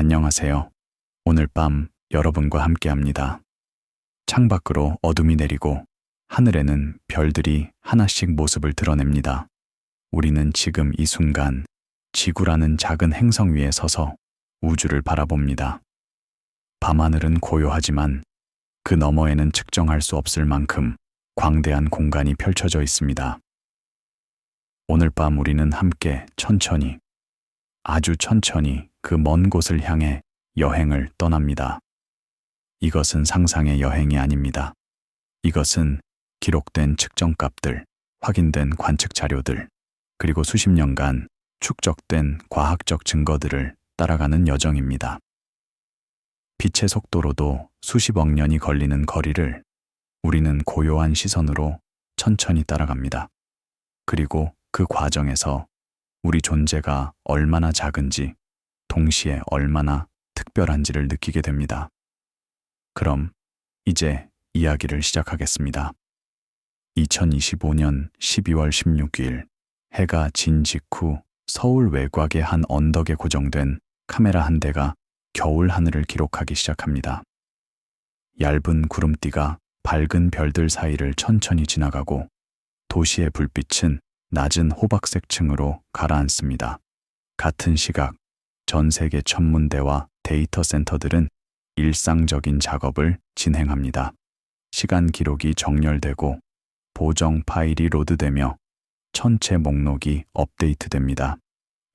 안녕하세요. 오늘 밤 여러분과 함께합니다. 창밖으로 어둠이 내리고 하늘에는 별들이 하나씩 모습을 드러냅니다. 우리는 지금 이 순간 지구라는 작은 행성 위에 서서 우주를 바라봅니다. 밤하늘은 고요하지만 그 너머에는 측정할 수 없을 만큼 광대한 공간이 펼쳐져 있습니다. 오늘 밤 우리는 함께 천천히, 아주 천천히 그 먼 곳을 향해 여행을 떠납니다. 이것은 상상의 여행이 아닙니다. 이것은 기록된 측정값들, 확인된 관측 자료들, 그리고 수십 년간 축적된 과학적 증거들을 따라가는 여정입니다. 빛의 속도로도 수십억 년이 걸리는 거리를 우리는 고요한 시선으로 천천히 따라갑니다. 그리고 그 과정에서 우리 존재가 얼마나 작은지, 동시에 얼마나 특별한지를 느끼게 됩니다. 그럼 이제 이야기를 시작하겠습니다. 2025년 12월 16일 해가 진 직후 서울 외곽의 한 언덕에 고정된 카메라 한 대가 겨울 하늘을 기록하기 시작합니다. 얇은 구름띠가 밝은 별들 사이를 천천히 지나가고 도시의 불빛은 낮은 호박색 층으로 가라앉습니다. 같은 시각 전 세계 천문대와 데이터 센터들은 일상적인 작업을 진행합니다. 시간 기록이 정렬되고 보정 파일이 로드되며 천체 목록이 업데이트됩니다.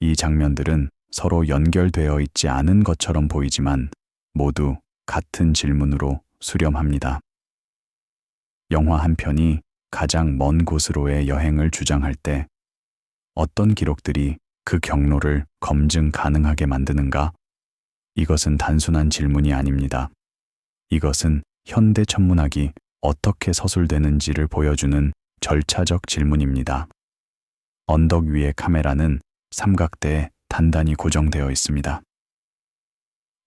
이 장면들은 서로 연결되어 있지 않은 것처럼 보이지만 모두 같은 질문으로 수렴합니다. 영화 한 편이 가장 먼 곳으로의 여행을 주장할 때 어떤 기록들이 그 경로를 검증 가능하게 만드는가? 이것은 단순한 질문이 아닙니다. 이것은 현대 천문학이 어떻게 서술되는지를 보여주는 절차적 질문입니다. 언덕 위의 카메라는 삼각대에 단단히 고정되어 있습니다.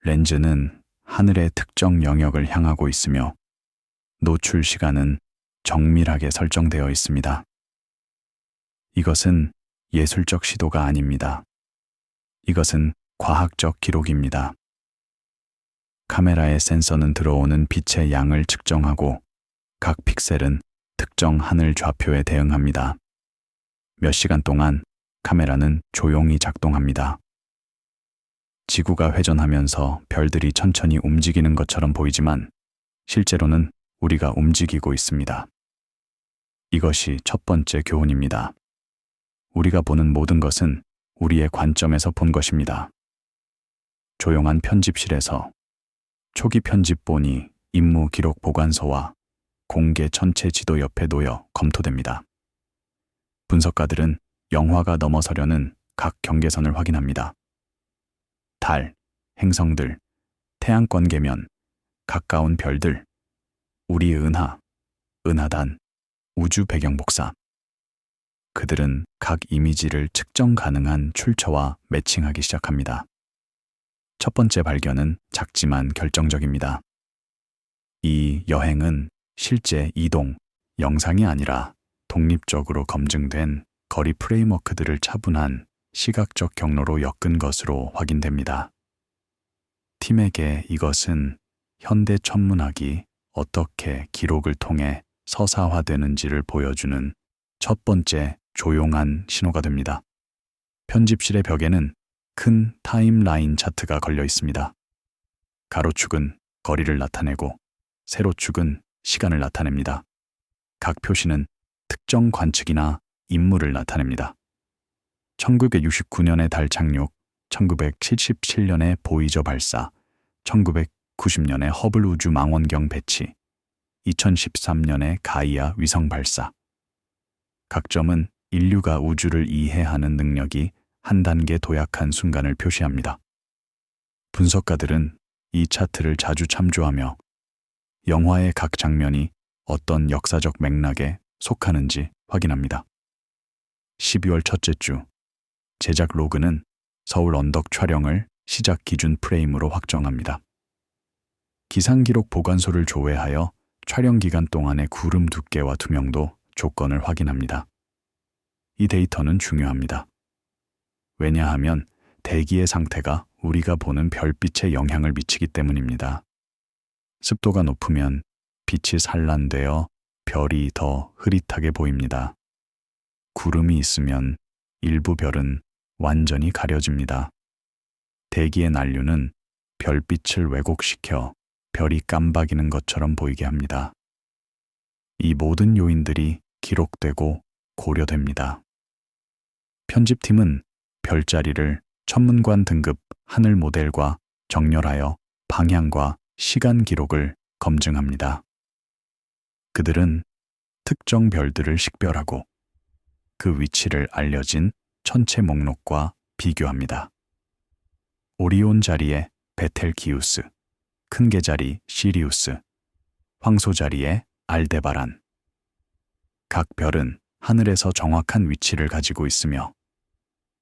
렌즈는 하늘의 특정 영역을 향하고 있으며 노출 시간은 정밀하게 설정되어 있습니다. 이것은 예술적 시도가 아닙니다. 이것은 과학적 기록입니다. 카메라의 센서는 들어오는 빛의 양을 측정하고 각 픽셀은 특정 하늘 좌표에 대응합니다. 몇 시간 동안 카메라는 조용히 작동합니다. 지구가 회전하면서 별들이 천천히 움직이는 것처럼 보이지만 실제로는 우리가 움직이고 있습니다. 이것이 첫 번째 교훈입니다. 우리가 보는 모든 것은 우리의 관점에서 본 것입니다. 조용한 편집실에서 초기 편집본이 임무 기록 보관소와 공개 천체 지도 옆에 놓여 검토됩니다. 분석가들은 영화가 넘어서려는 각 경계선을 확인합니다. 달, 행성들, 태양권 계면, 가까운 별들, 우리의 은하, 은하단, 우주 배경 복사. 그들은 각 이미지를 측정 가능한 출처와 매칭하기 시작합니다. 첫 번째 발견은 작지만 결정적입니다. 이 여행은 실제 이동, 영상이 아니라 독립적으로 검증된 거리 프레임워크들을 차분한 시각적 경로로 엮은 것으로 확인됩니다. 팀에게 이것은 현대 천문학이 어떻게 기록을 통해 서사화되는지를 보여주는 첫 번째 조용한 신호가 됩니다. 편집실의 벽에는 큰 타임라인 차트가 걸려 있습니다. 가로축은 거리를 나타내고 세로축은 시간을 나타냅니다. 각 표시는 특정 관측이나 임무를 나타냅니다. 1969년의 달 착륙, 1977년의 보이저 발사, 1990년의 허블 우주 망원경 배치, 2013년의 가이아 위성 발사. 각 점은 인류가 우주를 이해하는 능력이 한 단계 도약한 순간을 표시합니다. 분석가들은 이 차트를 자주 참조하며 영화의 각 장면이 어떤 역사적 맥락에 속하는지 확인합니다. 12월 첫째 주, 제작 로그는 서울 언덕 촬영을 시작 기준 프레임으로 확정합니다. 기상기록 보관소를 조회하여 촬영 기간 동안의 구름 두께와 투명도 조건을 확인합니다. 이 데이터는 중요합니다. 왜냐하면 대기의 상태가 우리가 보는 별빛에 영향을 미치기 때문입니다. 습도가 높으면 빛이 산란되어 별이 더 흐릿하게 보입니다. 구름이 있으면 일부 별은 완전히 가려집니다. 대기의 난류는 별빛을 왜곡시켜 별이 깜박이는 것처럼 보이게 합니다. 이 모든 요인들이 기록되고 고려됩니다. 편집팀은 별자리를 천문관 등급 하늘 모델과 정렬하여 방향과 시간 기록을 검증합니다. 그들은 특정 별들을 식별하고 그 위치를 알려진 천체 목록과 비교합니다. 오리온 자리에 베텔기우스, 큰 개자리 시리우스, 황소 자리에 알데바란. 각 별은 하늘에서 정확한 위치를 가지고 있으며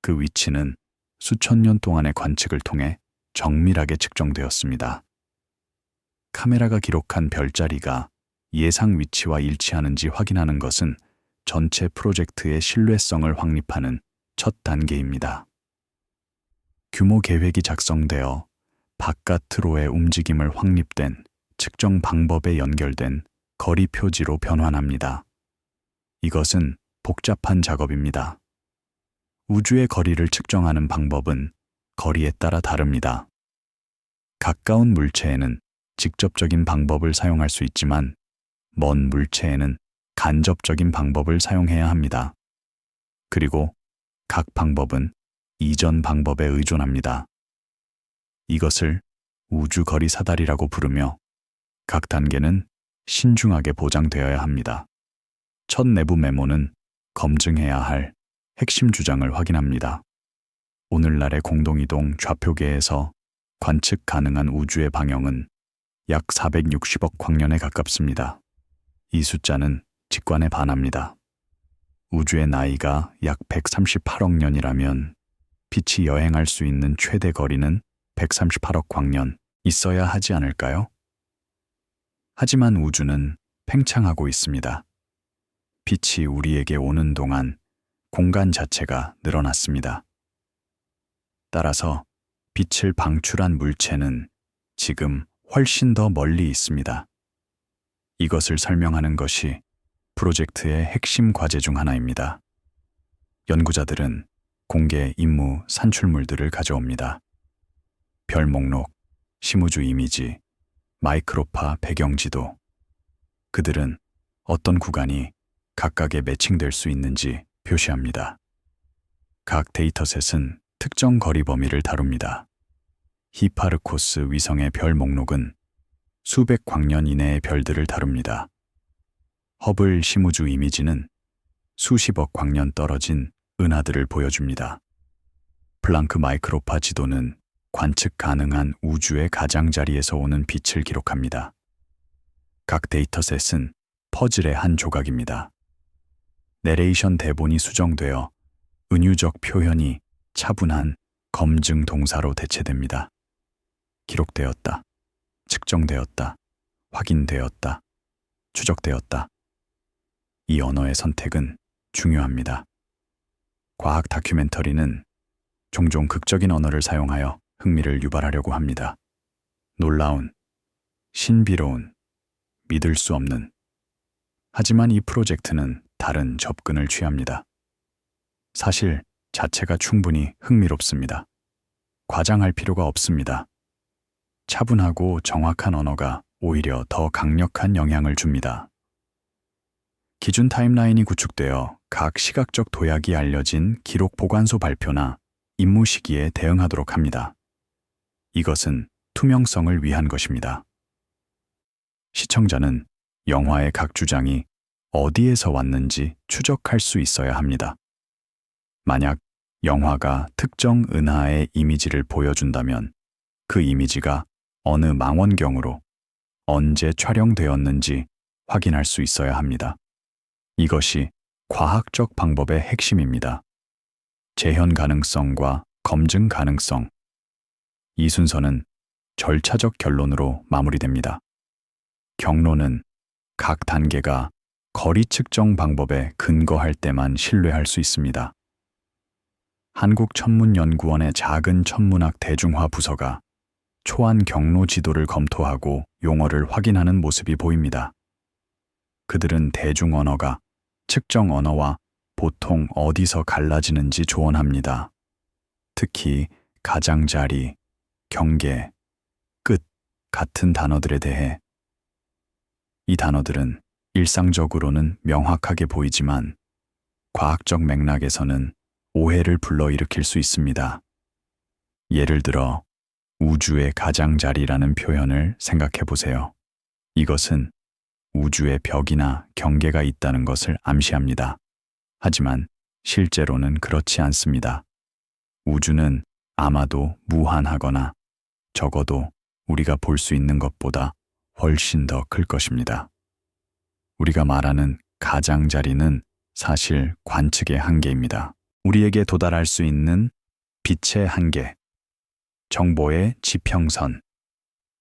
그 위치는 수천 년 동안의 관측을 통해 정밀하게 측정되었습니다. 카메라가 기록한 별자리가 예상 위치와 일치하는지 확인하는 것은 전체 프로젝트의 신뢰성을 확립하는 첫 단계입니다. 규모 계획이 작성되어 바깥으로의 움직임을 확립된 측정 방법에 연결된 거리 표지로 변환합니다. 이것은 복잡한 작업입니다. 우주의 거리를 측정하는 방법은 거리에 따라 다릅니다. 가까운 물체에는 직접적인 방법을 사용할 수 있지만 먼 물체에는 간접적인 방법을 사용해야 합니다. 그리고 각 방법은 이전 방법에 의존합니다. 이것을 우주거리 사다리라고 부르며 각 단계는 신중하게 보장되어야 합니다. 첫 내부 메모는 검증해야 할 핵심 주장을 확인합니다. 오늘날의 공동이동 좌표계에서 관측 가능한 우주의 방향은 약 460억 광년에 가깝습니다. 이 숫자는 직관에 반합니다. 우주의 나이가 약 138억 년이라면 빛이 여행할 수 있는 최대 거리는 138억 광년 있어야 하지 않을까요? 하지만 우주는 팽창하고 있습니다. 빛이 우리에게 오는 동안 공간 자체가 늘어났습니다. 따라서 빛을 방출한 물체는 지금 훨씬 더 멀리 있습니다. 이것을 설명하는 것이 프로젝트의 핵심 과제 중 하나입니다. 연구자들은 공개 임무 산출물들을 가져옵니다. 별 목록, 심우주 이미지, 마이크로파 배경지도. 그들은 어떤 구간이 각각에 매칭될 수 있는지 표시합니다. 각 데이터셋은 특정 거리 범위를 다룹니다. 히파르코스 위성의 별 목록은 수백 광년 이내의 별들을 다룹니다. 허블 심우주 이미지는 수십억 광년 떨어진 은하들을 보여줍니다. 플랑크 마이크로파 지도는 관측 가능한 우주의 가장자리에서 오는 빛을 기록합니다. 각 데이터셋은 퍼즐의 한 조각입니다. 내레이션 대본이 수정되어 은유적 표현이 차분한 검증 동사로 대체됩니다. 기록되었다, 측정되었다, 확인되었다, 추적되었다. 이 언어의 선택은 중요합니다. 과학 다큐멘터리는 종종 극적인 언어를 사용하여 흥미를 유발하려고 합니다. 놀라운, 신비로운, 믿을 수 없는. 하지만 이 프로젝트는 다른 접근을 취합니다. 사실 자체가 충분히 흥미롭습니다. 과장할 필요가 없습니다. 차분하고 정확한 언어가 오히려 더 강력한 영향을 줍니다. 기준 타임라인이 구축되어 각 시각적 도약이 알려진 기록 보관소 발표나 임무 시기에 대응하도록 합니다. 이것은 투명성을 위한 것입니다. 시청자는 영화의 각 주장이 어디에서 왔는지 추적할 수 있어야 합니다. 만약 영화가 특정 은하의 이미지를 보여준다면 그 이미지가 어느 망원경으로 언제 촬영되었는지 확인할 수 있어야 합니다. 이것이 과학적 방법의 핵심입니다. 재현 가능성과 검증 가능성. 이 순서는 절차적 결론으로 마무리됩니다. 경로는 각 단계가 거리 측정 방법에 근거할 때만 신뢰할 수 있습니다. 한국천문연구원의 작은 천문학 대중화 부서가 초안 경로 지도를 검토하고 용어를 확인하는 모습이 보입니다. 그들은 대중 언어가 측정 언어와 보통 어디서 갈라지는지 조언합니다. 특히 가장자리, 경계, 끝 같은 단어들에 대해. 이 단어들은 일상적으로는 명확하게 보이지만 과학적 맥락에서는 오해를 불러일으킬 수 있습니다. 예를 들어 우주의 가장자리라는 표현을 생각해 보세요. 이것은 우주의 벽이나 경계가 있다는 것을 암시합니다. 하지만 실제로는 그렇지 않습니다. 우주는 아마도 무한하거나 적어도 우리가 볼 수 있는 것보다 훨씬 더 클 것입니다. 우리가 말하는 가장자리는 사실 관측의 한계입니다. 우리에게 도달할 수 있는 빛의 한계, 정보의 지평선.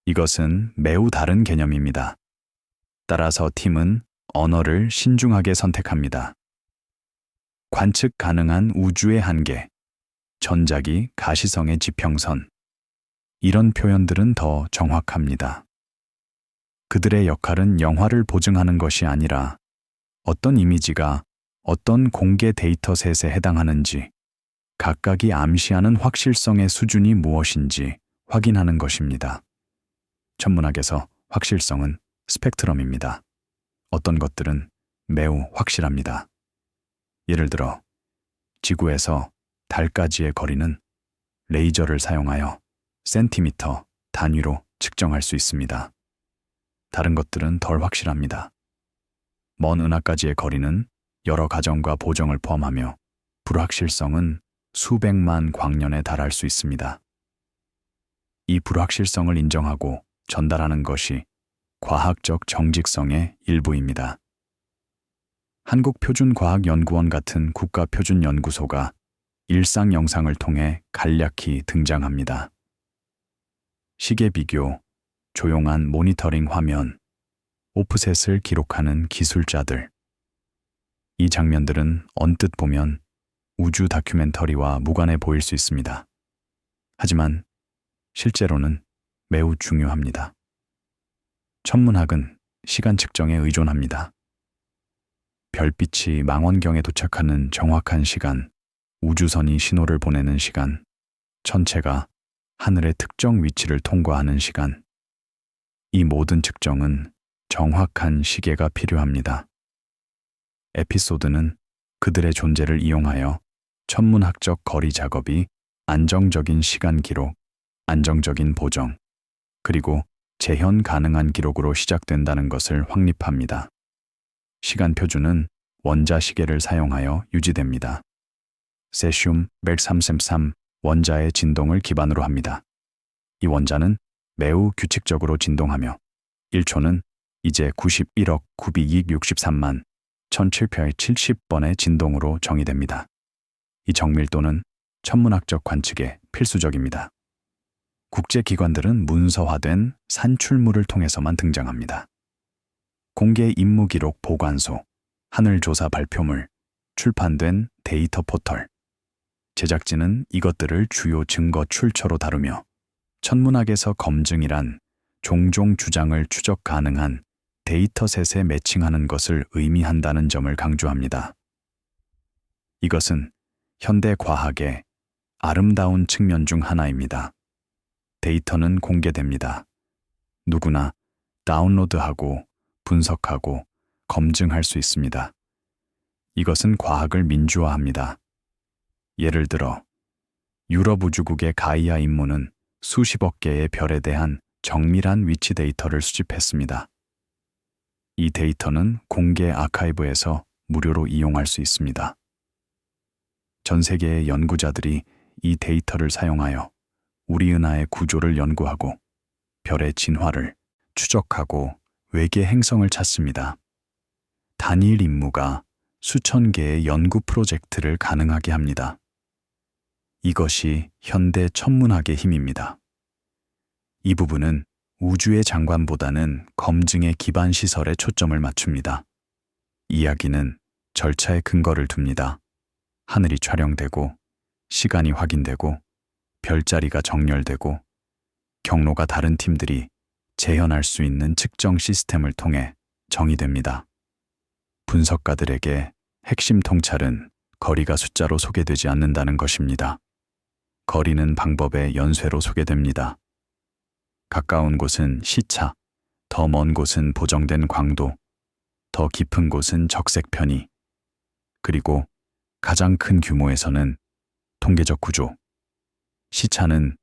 이것은 매우 다른 개념입니다. 따라서 팀은 언어를 신중하게 선택합니다. 관측 가능한 우주의 한계, 전자기 가시성의 지평선. 이런 표현들은 더 정확합니다. 그들의 역할은 영화를 보증하는 것이 아니라 어떤 이미지가 어떤 공개 데이터셋에 해당하는지, 각각이 암시하는 확실성의 수준이 무엇인지 확인하는 것입니다. 천문학에서 확실성은 스펙트럼입니다. 어떤 것들은 매우 확실합니다. 예를 들어 지구에서 달까지의 거리는 레이저를 사용하여 센티미터 단위로 측정할 수 있습니다. 다른 것들은 덜 확실합니다. 먼 은하까지의 거리는 여러 가정과 보정을 포함하며 불확실성은 수백만 광년에 달할 수 있습니다. 이 불확실성을 인정하고 전달하는 것이 과학적 정직성의 일부입니다. 한국표준과학연구원 같은 국가표준연구소가 일상 영상을 통해 간략히 등장합니다. 시계 비교, 조용한 모니터링 화면, 오프셋을 기록하는 기술자들. 이 장면들은 언뜻 보면 우주 다큐멘터리와 무관해 보일 수 있습니다. 하지만 실제로는 매우 중요합니다. 천문학은 시간 측정에 의존합니다. 별빛이 망원경에 도착하는 정확한 시간, 우주선이 신호를 보내는 시간, 천체가 하늘의 특정 위치를 통과하는 시간. 이 모든 측정은 정확한 시계가 필요합니다. 에피소드는 그들의 존재를 이용하여 천문학적 거리 작업이 안정적인 시간 기록, 안정적인 보정, 그리고 재현 가능한 기록으로 시작된다는 것을 확립합니다. 시간 표준은 원자 시계를 사용하여 유지됩니다. 세슘 133 원자의 진동을 기반으로 합니다. 이 원자는 매우 규칙적으로 진동하며 1초는 이제 91억 9,263만 1,770번의 진동으로 정의됩니다. 이 정밀도는 천문학적 관측에 필수적입니다. 국제기관들은 문서화된 산출물을 통해서만 등장합니다. 공개 임무기록 보관소, 하늘조사 발표물, 출판된 데이터 포털. 제작진은 이것들을 주요 증거 출처로 다루며 천문학에서 검증이란 종종 주장을 추적 가능한 데이터셋에 매칭하는 것을 의미한다는 점을 강조합니다. 이것은 현대 과학의 아름다운 측면 중 하나입니다. 데이터는 공개됩니다. 누구나 다운로드하고 분석하고 검증할 수 있습니다. 이것은 과학을 민주화합니다. 예를 들어 유럽 우주국의 가이아 임무는 수십억 개의 별에 대한 정밀한 위치 데이터를 수집했습니다. 이 데이터는 공개 아카이브에서 무료로 이용할 수 있습니다. 전 세계의 연구자들이 이 데이터를 사용하여 우리 은하의 구조를 연구하고 별의 진화를 추적하고 외계 행성을 찾습니다. 단일 임무가 수천 개의 연구 프로젝트를 가능하게 합니다. 이것이 현대 천문학의 힘입니다. 이 부분은 우주의 장관보다는 검증의 기반 시설에 초점을 맞춥니다. 이야기는 절차에 근거를 둡니다. 하늘이 촬영되고 시간이 확인되고 별자리가 정렬되고 경로가 다른 팀들이 재현할 수 있는 측정 시스템을 통해 정의됩니다. 분석가들에게 핵심 통찰은 거리가 숫자로 소개되지 않는다는 것입니다. 거리는 방법의 연쇄로 소개됩니다. 가까운 곳은 시차, 더 먼 곳은 보정된 광도, 더 깊은 곳은 적색 편의, 그리고 가장 큰 규모에서는 통계적 구조. 시차는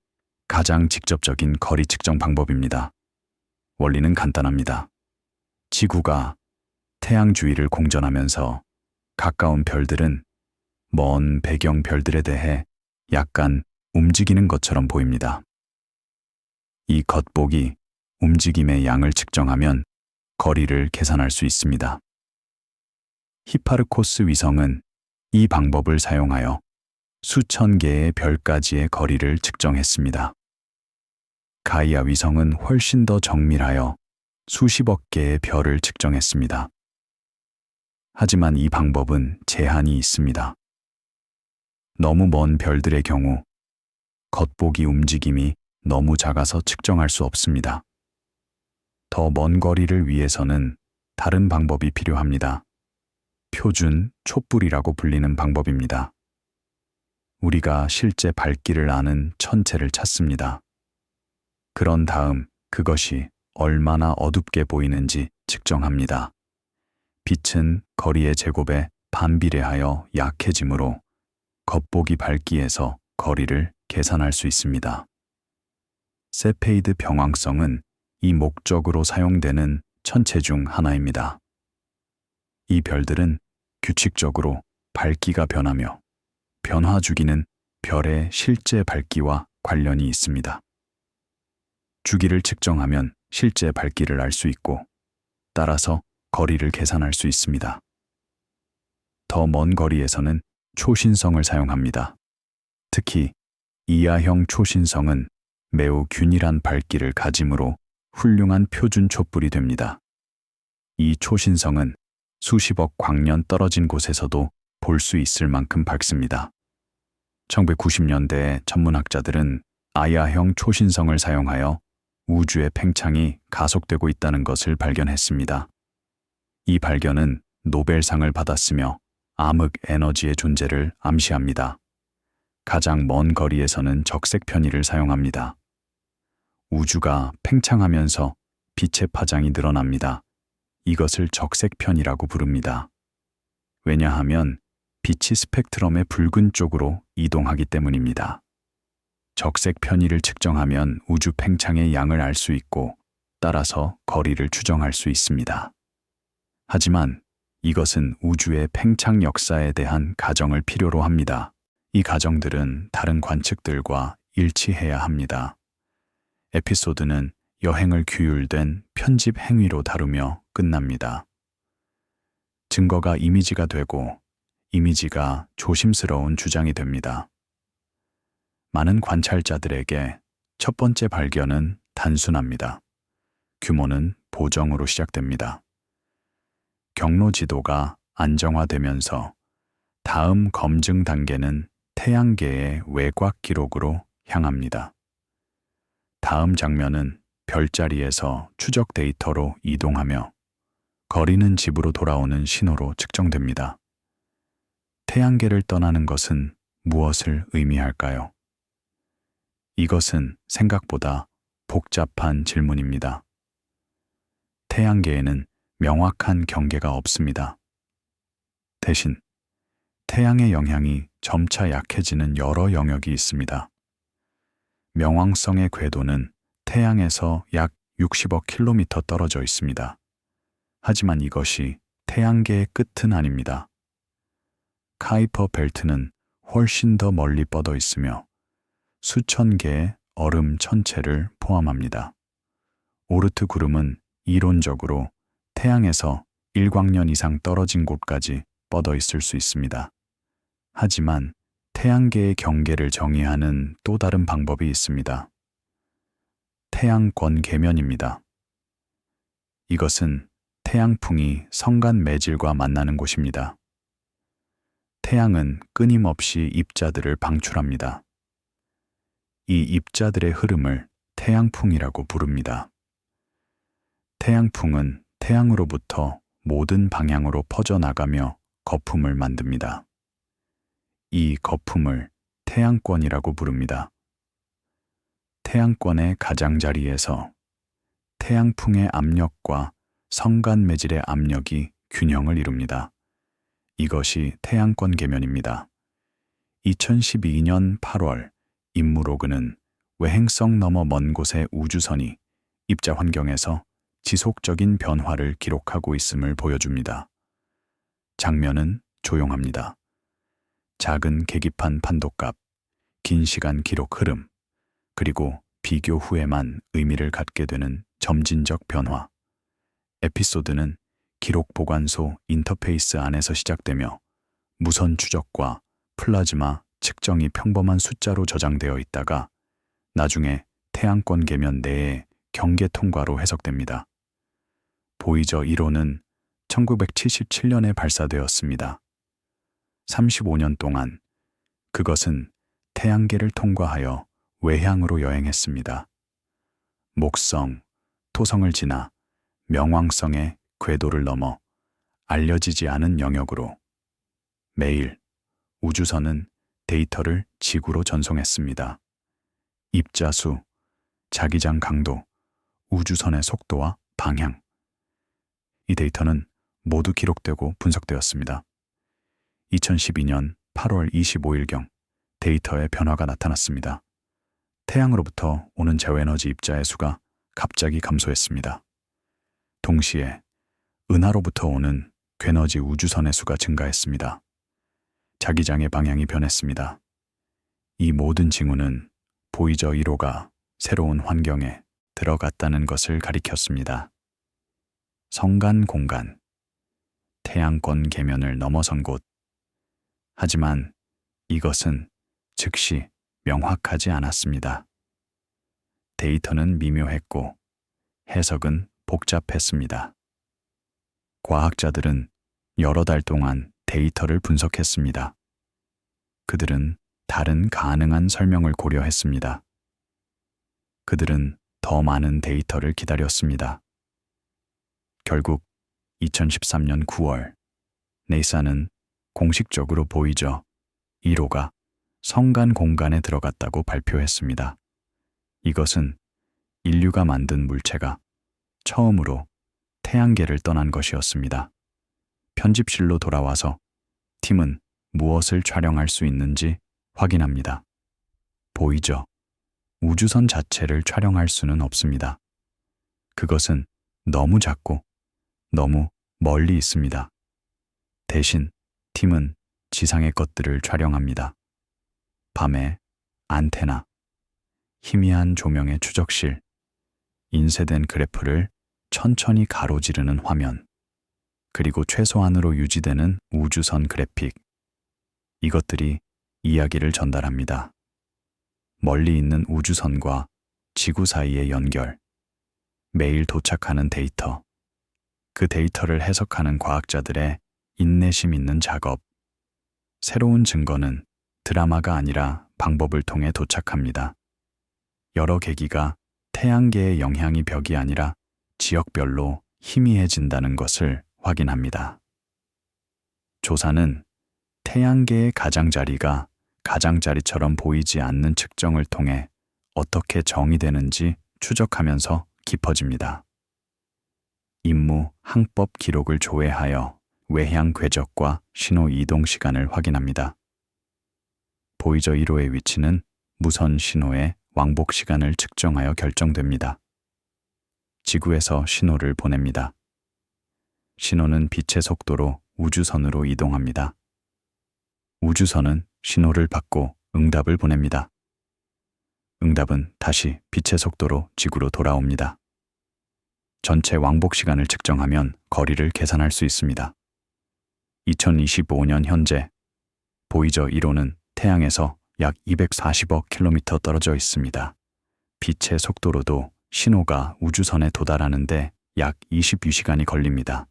가장 직접적인 거리 측정 방법입니다. 원리는 간단합니다. 지구가 태양 주위를 공전하면서 가까운 별들은 먼 배경 별들에 대해 약간 움직이는 것처럼 보입니다. 이 겉보기 움직임의 양을 측정하면 거리를 계산할 수 있습니다. 히파르코스 위성은 이 방법을 사용하여 수천 개의 별까지의 거리를 측정했습니다. 가이아 위성은 훨씬 더 정밀하여 수십억 개의 별을 측정했습니다. 하지만 이 방법은 제한이 있습니다. 너무 먼 별들의 경우 겉보기 움직임이 너무 작아서 측정할 수 없습니다. 더 먼 거리를 위해서는 다른 방법이 필요합니다. 표준 촛불이라고 불리는 방법입니다. 우리가 실제 밝기를 아는 천체를 찾습니다. 그런 다음 그것이 얼마나 어둡게 보이는지 측정합니다. 빛은 거리의 제곱에 반비례하여 약해지므로 겉보기 밝기에서 거리를 계산할 수 있습니다. 세페이드 병황성은 이 목적으로 사용되는 천체 중 하나입니다. 이 별들은 규칙적으로 밝기가 변하며 변화 주기는 별의 실제 밝기와 관련이 있습니다. 주기를 측정하면 실제 밝기를 알 수 있고 따라서 거리를 계산할 수 있습니다. 더 먼 거리에서는 초신성을 사용합니다. 특히 이하형 초신성은 매우 균일한 밝기를 가지므로 훌륭한 표준 촛불이 됩니다. 이 초신성은 수십억 광년 떨어진 곳에서도 볼 수 있을 만큼 밝습니다. 1990년대에 전문학자들은 아야형 초신성을 사용하여 우주의 팽창이 가속되고 있다는 것을 발견했습니다. 이 발견은 노벨상을 받았으며 암흑 에너지의 존재를 암시합니다. 가장 먼 거리에서는 적색 편의를 사용합니다. 우주가 팽창하면서 빛의 파장이 늘어납니다. 이것을 적색 편의라고 부릅니다. 왜냐하면 빛이 스펙트럼의 붉은 쪽으로 이동하기 때문입니다. 적색 편의를 측정하면 우주 팽창의 양을 알 수 있고 따라서 거리를 추정할 수 있습니다. 하지만 이것은 우주의 팽창 역사에 대한 가정을 필요로 합니다. 이 가정들은 다른 관측들과 일치해야 합니다. 에피소드는 여행을 규율된 편집 행위로 다루며 끝납니다. 증거가 이미지가 되고 이미지가 조심스러운 주장이 됩니다. 많은 관찰자들에게 첫 번째 발견은 단순합니다. 규모는 보정으로 시작됩니다. 경로 지도가 안정화되면서 다음 검증 단계는 태양계의 외곽 기록으로 향합니다. 다음 장면은 별자리에서 추적 데이터로 이동하며 거리는 집으로 돌아오는 신호로 측정됩니다. 태양계를 떠나는 것은 무엇을 의미할까요? 이것은 생각보다 복잡한 질문입니다. 태양계에는 명확한 경계가 없습니다. 대신 태양의 영향이 점차 약해지는 여러 영역이 있습니다. 명왕성의 궤도는 태양에서 약 60억 킬로미터 떨어져 있습니다. 하지만 이것이 태양계의 끝은 아닙니다. 카이퍼 벨트는 훨씬 더 멀리 뻗어 있으며 수천 개의 얼음 천체를 포함합니다. 오르트 구름은 이론적으로 태양에서 1광년 이상 떨어진 곳까지 뻗어 있을 수 있습니다. 하지만 태양계의 경계를 정의하는 또 다른 방법이 있습니다. 태양권 계면입니다. 이것은 태양풍이 성간 매질과 만나는 곳입니다. 태양은 끊임없이 입자들을 방출합니다. 이 입자들의 흐름을 태양풍이라고 부릅니다. 태양풍은 태양으로부터 모든 방향으로 퍼져나가며 거품을 만듭니다. 이 거품을 태양권이라고 부릅니다. 태양권의 가장자리에서 태양풍의 압력과 성간매질의 압력이 균형을 이룹니다. 이것이 태양권 계면입니다. 2012년 8월 임무로그는 외행성 너머 먼 곳의 우주선이 입자 환경에서 지속적인 변화를 기록하고 있음을 보여줍니다. 장면은 조용합니다. 작은 계기판 판독값, 긴 시간 기록 흐름, 그리고 비교 후에만 의미를 갖게 되는 점진적 변화. 에피소드는 기록 보관소 인터페이스 안에서 시작되며 무선 추적과 플라즈마 측정이 평범한 숫자로 저장되어 있다가 나중에 태양권 계면 내의 경계 통과로 해석됩니다. 보이저 1호는 1977년에 발사되었습니다. 35년 동안 그것은 태양계를 통과하여 외향으로 여행했습니다. 목성, 토성을 지나 명왕성의 궤도를 넘어 알려지지 않은 영역으로 매일 우주선은 데이터를 지구로 전송했습니다. 입자수, 자기장 강도, 우주선의 속도와 방향. 이 데이터는 모두 기록되고 분석되었습니다. 2012년 8월 25일경 데이터에 변화가 나타났습니다. 태양으로부터 오는 제어에너지 입자의 수가 갑자기 감소했습니다. 동시에 은하로부터 오는 괴너지 우주선의 수가 증가했습니다. 자기장의 방향이 변했습니다. 이 모든 징후는 보이저 1호가 새로운 환경에 들어갔다는 것을 가리켰습니다. 성간 공간, 태양권 계면을 넘어선 곳. 하지만 이것은 즉시 명확하지 않았습니다. 데이터는 미묘했고 해석은 복잡했습니다. 과학자들은 여러 달 동안 데이터를 분석했습니다. 그들은 다른 가능한 설명을 고려했습니다. 그들은 더 많은 데이터를 기다렸습니다. 결국 2013년 9월 네이사는 공식적으로 보이저 1호가 성간 공간에 들어갔다고 발표했습니다. 이것은 인류가 만든 물체가 처음으로 태양계를 떠난 것이었습니다. 편집실로 돌아와서 팀은 무엇을 촬영할 수 있는지 확인합니다. 보이저 우주선 자체를 촬영할 수는 없습니다. 그것은 너무 작고 너무 멀리 있습니다. 대신 팀은 지상의 것들을 촬영합니다. 밤에 안테나, 희미한 조명의 추적실, 인쇄된 그래프를 천천히 가로지르는 화면, 그리고 최소한으로 유지되는 우주선 그래픽. 이것들이 이야기를 전달합니다. 멀리 있는 우주선과 지구 사이의 연결, 매일 도착하는 데이터, 그 데이터를 해석하는 과학자들의 인내심 있는 작업. 새로운 증거는 드라마가 아니라 방법을 통해 도착합니다. 여러 계기가 태양계의 영향이 벽이 아니라 지역별로 희미해진다는 것을 확인합니다. 조사는 태양계의 가장자리가 가장자리처럼 보이지 않는 측정을 통해 어떻게 정의되는지 추적하면서 깊어집니다. 임무 항법 기록을 조회하여 외향 궤적과 신호 이동 시간을 확인합니다. 보이저 1호의 위치는 무선 신호의 왕복 시간을 측정하여 결정됩니다. 지구에서 신호를 보냅니다. 신호는 빛의 속도로 우주선으로 이동합니다. 우주선은 신호를 받고 응답을 보냅니다. 응답은 다시 빛의 속도로 지구로 돌아옵니다. 전체 왕복 시간을 측정하면 거리를 계산할 수 있습니다. 2025년 현재 보이저 1호는 태양에서 약 240억 킬로미터 떨어져 있습니다. 빛의 속도로도 신호가 우주선에 도달하는데 약 22시간이 걸립니다.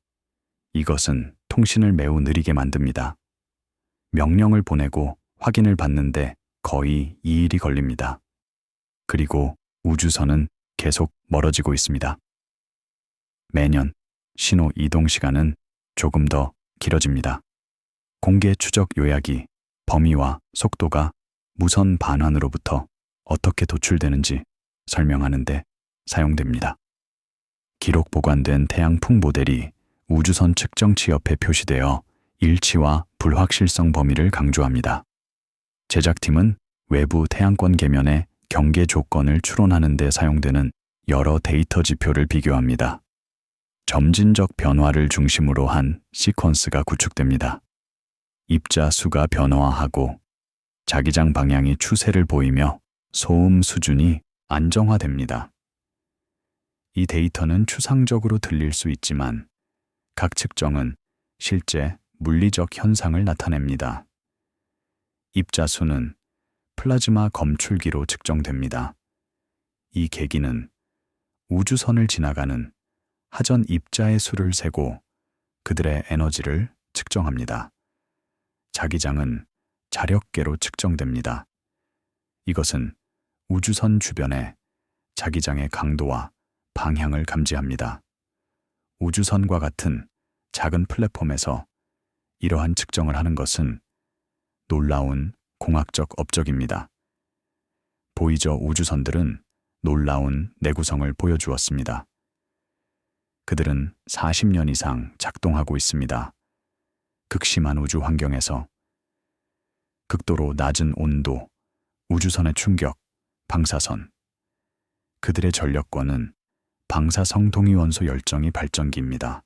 이것은 통신을 매우 느리게 만듭니다. 명령을 보내고 확인을 받는데 거의 2일이 걸립니다. 그리고 우주선은 계속 멀어지고 있습니다. 매년 신호 이동 시간은 조금 더 길어집니다. 공개 추적 요약이 범위와 속도가 무선 반환으로부터 어떻게 도출되는지 설명하는데 사용됩니다. 기록 보관된 태양풍 모델이 우주선 측정치 옆에 표시되어 일치와 불확실성 범위를 강조합니다. 제작팀은 외부 태양권 계면의 경계 조건을 추론하는 데 사용되는 여러 데이터 지표를 비교합니다. 점진적 변화를 중심으로 한 시퀀스가 구축됩니다. 입자 수가 변화하고 자기장 방향이 추세를 보이며 소음 수준이 안정화됩니다. 이 데이터는 추상적으로 들릴 수 있지만 각 측정은 실제 물리적 현상을 나타냅니다. 입자 수는 플라즈마 검출기로 측정됩니다. 이 계기는 우주선을 지나가는 하전 입자의 수를 세고 그들의 에너지를 측정합니다. 자기장은 자력계로 측정됩니다. 이것은 우주선 주변의 자기장의 강도와 방향을 감지합니다. 우주선과 같은 작은 플랫폼에서 이러한 측정을 하는 것은 놀라운 공학적 업적입니다. 보이저 우주선들은 놀라운 내구성을 보여주었습니다. 그들은 40년 이상 작동하고 있습니다. 극심한 우주 환경에서 극도로 낮은 온도, 우주선의 충격, 방사선. 그들의 전력권은 방사성 동위원소 열정이 발전기입니다.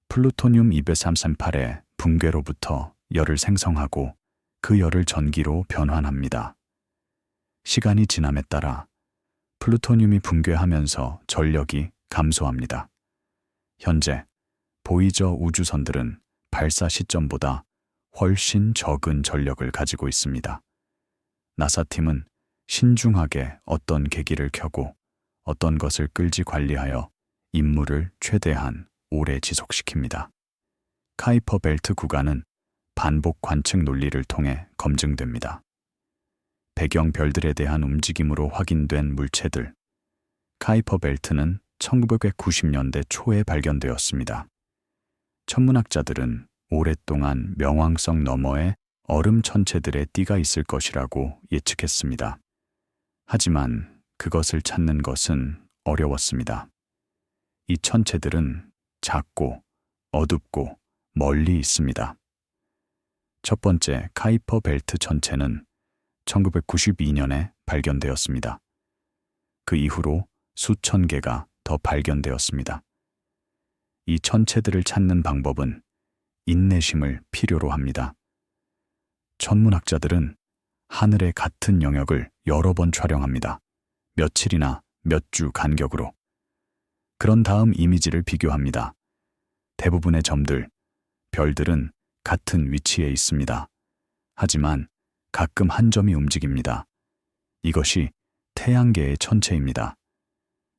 플루토늄 238의 붕괴로부터 열을 생성하고 그 열을 전기로 변환합니다. 시간이 지남에 따라 플루토늄이 붕괴하면서 전력이 감소합니다. 현재 보이저 우주선들은 발사 시점보다 훨씬 적은 전력을 가지고 있습니다. 나사팀은 신중하게 어떤 계기를 켜고 어떤 것을 끌지 관리하여 임무를 최대한 오래 지속시킵니다. 카이퍼 벨트 구간은 반복 관측 논리를 통해 검증됩니다. 배경 별들에 대한 움직임으로 확인된 물체들. 카이퍼 벨트는 1990년대 초에 발견되었습니다. 천문학자들은 오랫동안 명왕성 너머에 얼음 천체들의 띠가 있을 것이라고 예측했습니다. 하지만 그것을 찾는 것은 어려웠습니다. 이 천체들은 작고 어둡고 멀리 있습니다. 첫 번째 카이퍼 벨트 천체는 1992년에 발견되었습니다. 그 이후로 수천 개가 더 발견되었습니다. 이 천체들을 찾는 방법은 인내심을 필요로 합니다. 천문학자들은 하늘의 같은 영역을 여러 번 촬영합니다. 며칠이나 몇 주 간격으로. 그런 다음 이미지를 비교합니다. 대부분의 점들, 별들은 같은 위치에 있습니다. 하지만 가끔 한 점이 움직입니다. 이것이 태양계의 천체입니다.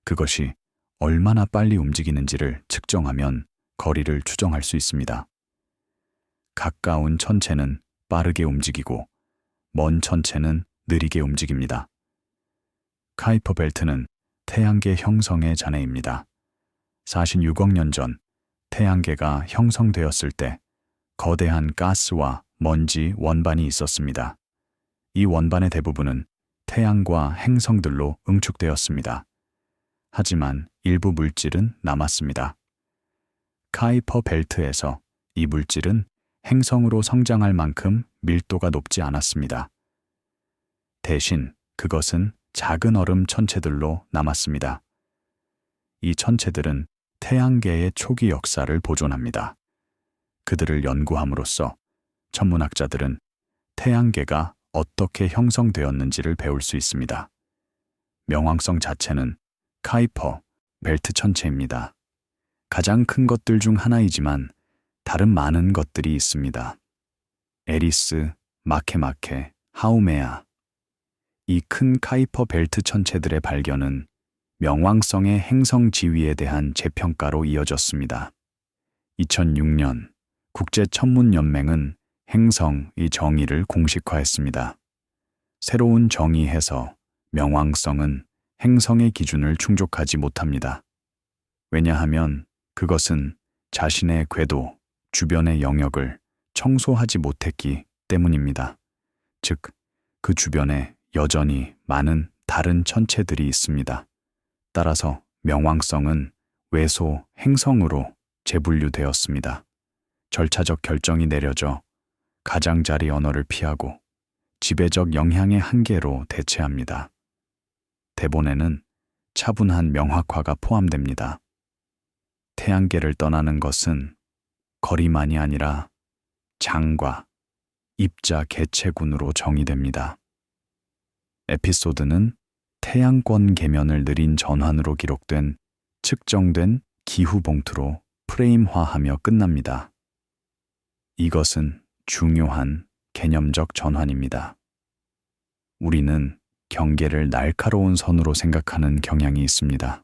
그것이 얼마나 빨리 움직이는지를 측정하면 거리를 추정할 수 있습니다. 가까운 천체는 빠르게 움직이고 먼 천체는 느리게 움직입니다. 카이퍼 벨트는 태양계 형성의 잔해입니다. 46억 년 전 태양계가 형성되었을 때 거대한 가스와 먼지 원반이 있었습니다. 이 원반의 대부분은 태양과 행성들로 응축되었습니다. 하지만 일부 물질은 남았습니다. 카이퍼 벨트에서 이 물질은 행성으로 성장할 만큼 밀도가 높지 않았습니다. 대신 그것은 작은 얼음 천체들로 남았습니다. 이 천체들은 태양계의 초기 역사를 보존합니다. 그들을 연구함으로써 천문학자들은 태양계가 어떻게 형성되었는지를 배울 수 있습니다. 명왕성 자체는 카이퍼 벨트 천체입니다. 가장 큰 것들 중 하나이지만 다른 많은 것들이 있습니다. 에리스, 마케마케, 하우메아. 이 큰 카이퍼 벨트 천체들의 발견은 명왕성의 행성 지위에 대한 재평가로 이어졌습니다. 2006년 국제천문연맹은 행성의 정의를 공식화했습니다. 새로운 정의해서 명왕성은 행성의 기준을 충족하지 못합니다. 왜냐하면 그것은 자신의 궤도, 주변의 영역을 청소하지 못했기 때문입니다. 즉, 그 주변에 여전히 많은 다른 천체들이 있습니다. 따라서 명왕성은 외소 행성으로 재분류되었습니다. 절차적 결정이 내려져 가장자리 언어를 피하고 지배적 영향의 한계로 대체합니다. 대본에는 차분한 명확화가 포함됩니다. 태양계를 떠나는 것은 거리만이 아니라 장과 입자 개체군으로 정의됩니다. 에피소드는 태양권 계면을 느린 전환으로 기록된 측정된 기후 봉투로 프레임화하며 끝납니다. 이것은 중요한 개념적 전환입니다. 우리는 경계를 날카로운 선으로 생각하는 경향이 있습니다.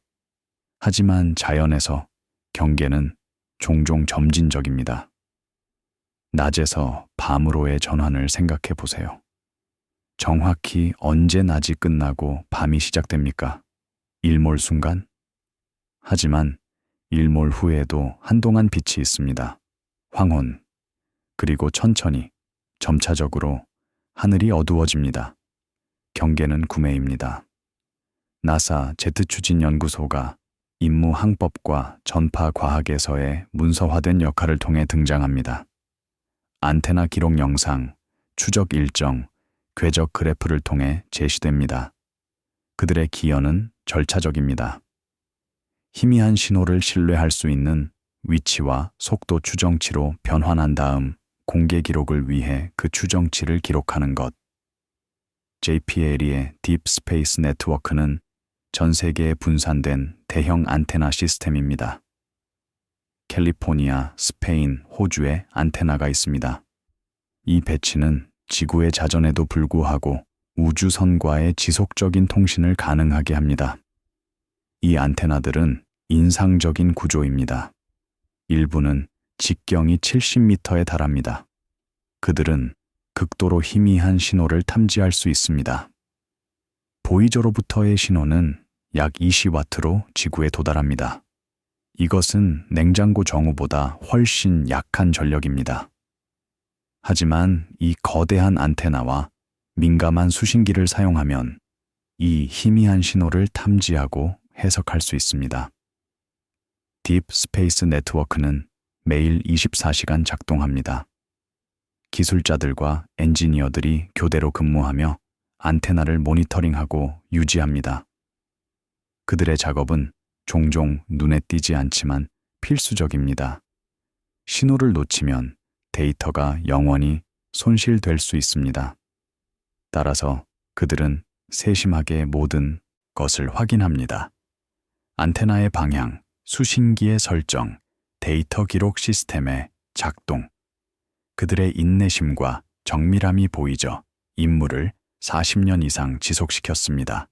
하지만 자연에서 경계는 종종 점진적입니다. 낮에서 밤으로의 전환을 생각해 보세요. 정확히 언제 낮이 끝나고 밤이 시작됩니까? 일몰 순간? 하지만 일몰 후에도 한동안 빛이 있습니다. 황혼. 그리고 천천히, 점차적으로 하늘이 어두워집니다. 경계는 구매입니다. 나사 제트추진연구소가 임무 항법과 전파 과학에서의 문서화된 역할을 통해 등장합니다. 안테나 기록 영상, 추적 일정, 궤적 그래프를 통해 제시됩니다. 그들의 기여는 절차적입니다. 희미한 신호를 신뢰할 수 있는 위치와 속도 추정치로 변환한 다음 공개 기록을 위해 그 추정치를 기록하는 것. JPL의 딥 스페이스 네트워크는 전 세계에 분산된 대형 안테나 시스템입니다. 캘리포니아, 스페인, 호주에 안테나가 있습니다. 이 배치는 지구의 자전에도 불구하고 우주선과의 지속적인 통신을 가능하게 합니다. 이 안테나들은 인상적인 구조입니다. 일부는 직경이 70m에 달합니다. 그들은 극도로 희미한 신호를 탐지할 수 있습니다. 보이저로부터의 신호는 약 20와트로 지구에 도달합니다. 이것은 냉장고 정우보다 훨씬 약한 전력입니다. 하지만 이 거대한 안테나와 민감한 수신기를 사용하면 이 희미한 신호를 탐지하고 해석할 수 있습니다. 딥 스페이스 네트워크는 매일 24시간 작동합니다. 기술자들과 엔지니어들이 교대로 근무하며 안테나를 모니터링하고 유지합니다. 그들의 작업은 종종 눈에 띄지 않지만 필수적입니다. 신호를 놓치면 데이터가 영원히 손실될 수 있습니다. 따라서 그들은 세심하게 모든 것을 확인합니다. 안테나의 방향, 수신기의 설정, 데이터 기록 시스템의 작동. 그들의 인내심과 정밀함이 보이죠. 임무를 40년 이상 지속시켰습니다.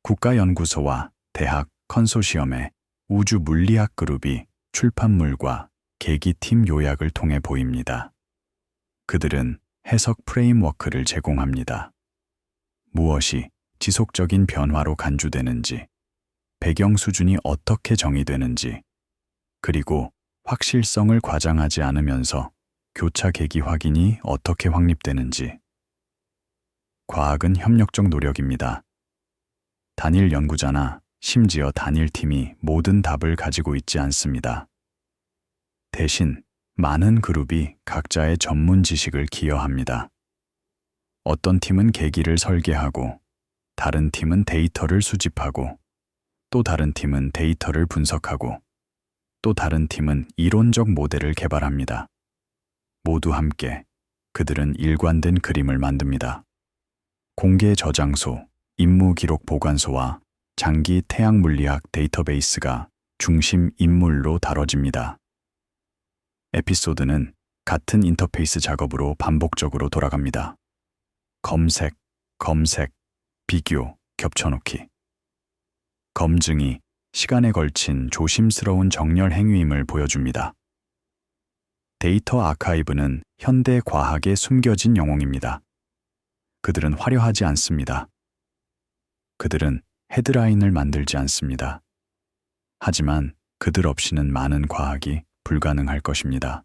국가연구소와 대학 컨소시엄의 우주물리학 그룹이 출판물과 계기팀 요약을 통해 보입니다. 그들은 해석 프레임워크를 제공합니다. 무엇이 지속적인 변화로 간주되는지, 배경 수준이 어떻게 정의되는지, 그리고 확실성을 과장하지 않으면서 교차 계기 확인이 어떻게 확립되는지. 과학은 협력적 노력입니다. 단일 연구자나 심지어 단일 팀이 모든 답을 가지고 있지 않습니다. 대신 많은 그룹이 각자의 전문 지식을 기여합니다. 어떤 팀은 계기를 설계하고, 다른 팀은 데이터를 수집하고, 또 다른 팀은 데이터를 분석하고, 또 다른 팀은 이론적 모델을 개발합니다. 모두 함께 그들은 일관된 그림을 만듭니다. 공개 저장소, 임무 기록 보관소와 장기 태양 물리학 데이터베이스가 중심 인물로 다뤄집니다. 에피소드는 같은 인터페이스 작업으로 반복적으로 돌아갑니다. 검색, 비교, 겹쳐놓기. 검증이 시간에 걸친 조심스러운 정렬 행위임을 보여줍니다. 데이터 아카이브는 현대 과학의 숨겨진 영웅입니다. 그들은 화려하지 않습니다. 그들은 헤드라인을 만들지 않습니다. 하지만 그들 없이는 많은 과학이 불가능할 것입니다.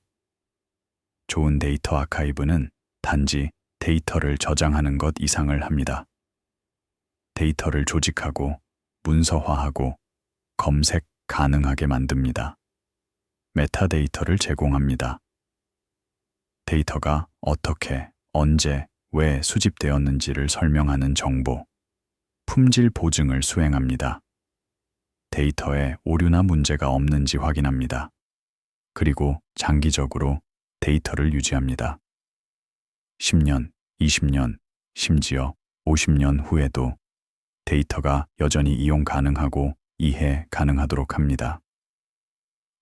좋은 데이터 아카이브는 단지 데이터를 저장하는 것 이상을 합니다. 데이터를 조직하고 문서화하고 검색 가능하게 만듭니다. 메타데이터를 제공합니다. 데이터가 어떻게, 언제, 왜 수집되었는지를 설명하는 정보, 품질 보증을 수행합니다. 데이터에 오류나 문제가 없는지 확인합니다. 그리고 장기적으로 데이터를 유지합니다. 10년, 20년, 심지어 50년 후에도 데이터가 여전히 이용 가능하고 이해 가능하도록 합니다.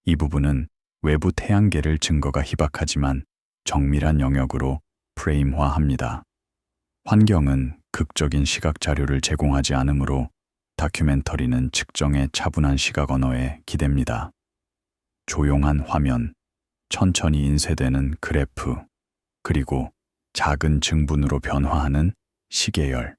이 부분은 외부 태양계를 증거가 희박하지만 정밀한 영역으로 프레임화합니다. 환경은 극적인 시각 자료를 제공하지 않으므로 다큐멘터리는 측정의 차분한 시각 언어에 기댑니다. 조용한 화면, 천천히 인쇄되는 그래프, 그리고 작은 증분으로 변화하는 시계열.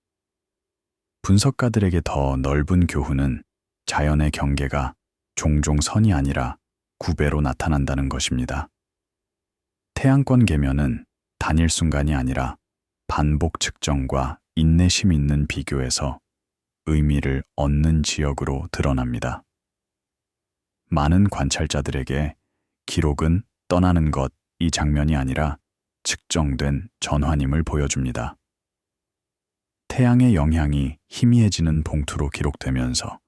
분석가들에게 더 넓은 교훈은 자연의 경계가 종종 선이 아니라 구배로 나타난다는 것입니다. 태양권 계면은 단일 순간이 아니라 반복 측정과 인내심 있는 비교에서 의미를 얻는 지역으로 드러납니다. 많은 관찰자들에게 기록은 떠나는 것 이 장면이 아니라 측정된 전환임을 보여줍니다. 태양의 영향이 희미해지는 봉투로 기록되면서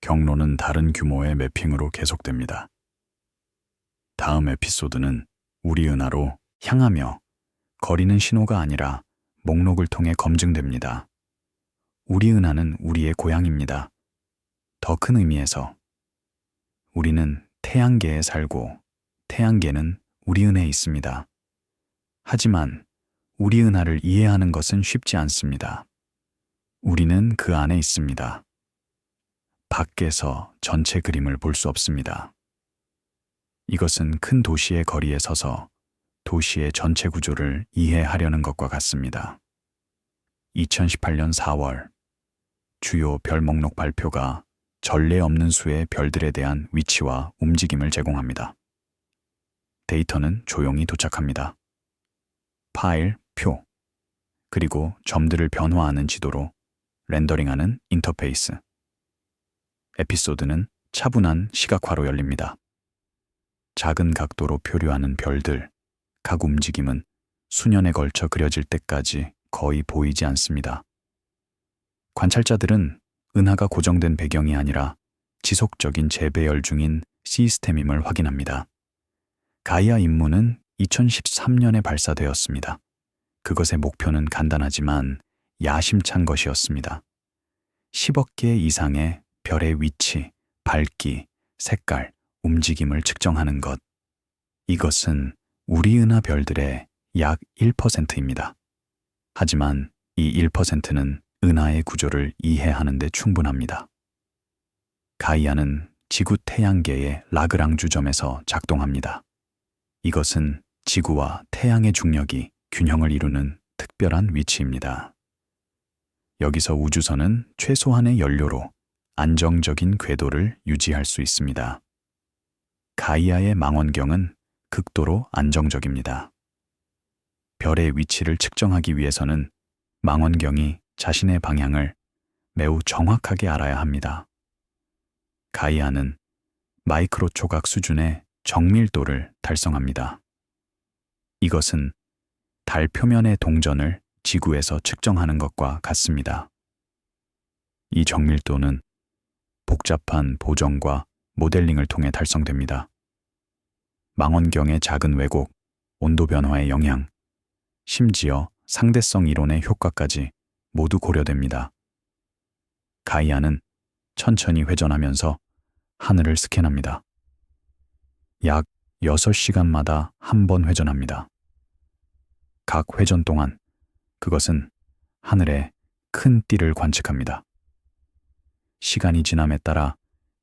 경로는 다른 규모의 매핑으로 계속됩니다. 다음 에피소드는 우리 은하로 향하며 거리는 신호가 아니라 목록을 통해 검증됩니다. 우리 은하는 우리의 고향입니다. 더 큰 의미에서 우리는 태양계에 살고 태양계는 우리 은하에 있습니다. 하지만 우리 은하를 이해하는 것은 쉽지 않습니다. 우리는 그 안에 있습니다. 밖에서 전체 그림을 볼 수 없습니다. 이것은 큰 도시의 거리에 서서 도시의 전체 구조를 이해하려는 것과 같습니다. 2018년 4월, 주요 별 목록 발표가 전례 없는 수의 별들에 대한 위치와 움직임을 제공합니다. 데이터는 조용히 도착합니다. 파일, 표, 그리고 점들을 변화하는 지도로 렌더링하는 인터페이스. 에피소드는 차분한 시각화로 열립니다. 작은 각도로 표류하는 별들, 각 움직임은 수년에 걸쳐 그려질 때까지 거의 보이지 않습니다. 관찰자들은 은하가 고정된 배경이 아니라 지속적인 재배열 중인 시스템임을 확인합니다. 가이아 임무는 2013년에 발사되었습니다. 그것의 목표는 간단하지만 야심찬 것이었습니다. 10억 개 이상의 별의 위치, 밝기, 색깔, 움직임을 측정하는 것. 이것은 우리 은하 별들의 약 1%입니다. 하지만 이 1%는 은하의 구조를 이해하는 데 충분합니다. 가이아는 지구 태양계의 라그랑주 점에서 작동합니다. 이것은 지구와 태양의 중력이 균형을 이루는 특별한 위치입니다. 여기서 우주선은 최소한의 연료로 안정적인 궤도를 유지할 수 있습니다. 가이아의 망원경은 극도로 안정적입니다. 별의 위치를 측정하기 위해서는 망원경이 자신의 방향을 매우 정확하게 알아야 합니다. 가이아는 마이크로 조각 수준의 정밀도를 달성합니다. 이것은 달 표면의 동전을 지구에서 측정하는 것과 같습니다. 이 정밀도는 복잡한 보정과 모델링을 통해 달성됩니다. 망원경의 작은 왜곡, 온도 변화의 영향, 심지어 상대성 이론의 효과까지 모두 고려됩니다. 가이아는 천천히 회전하면서 하늘을 스캔합니다. 약 6시간마다 한 번 회전합니다. 각 회전 동안 그것은 하늘에 큰 띠를 관측합니다. 시간이 지남에 따라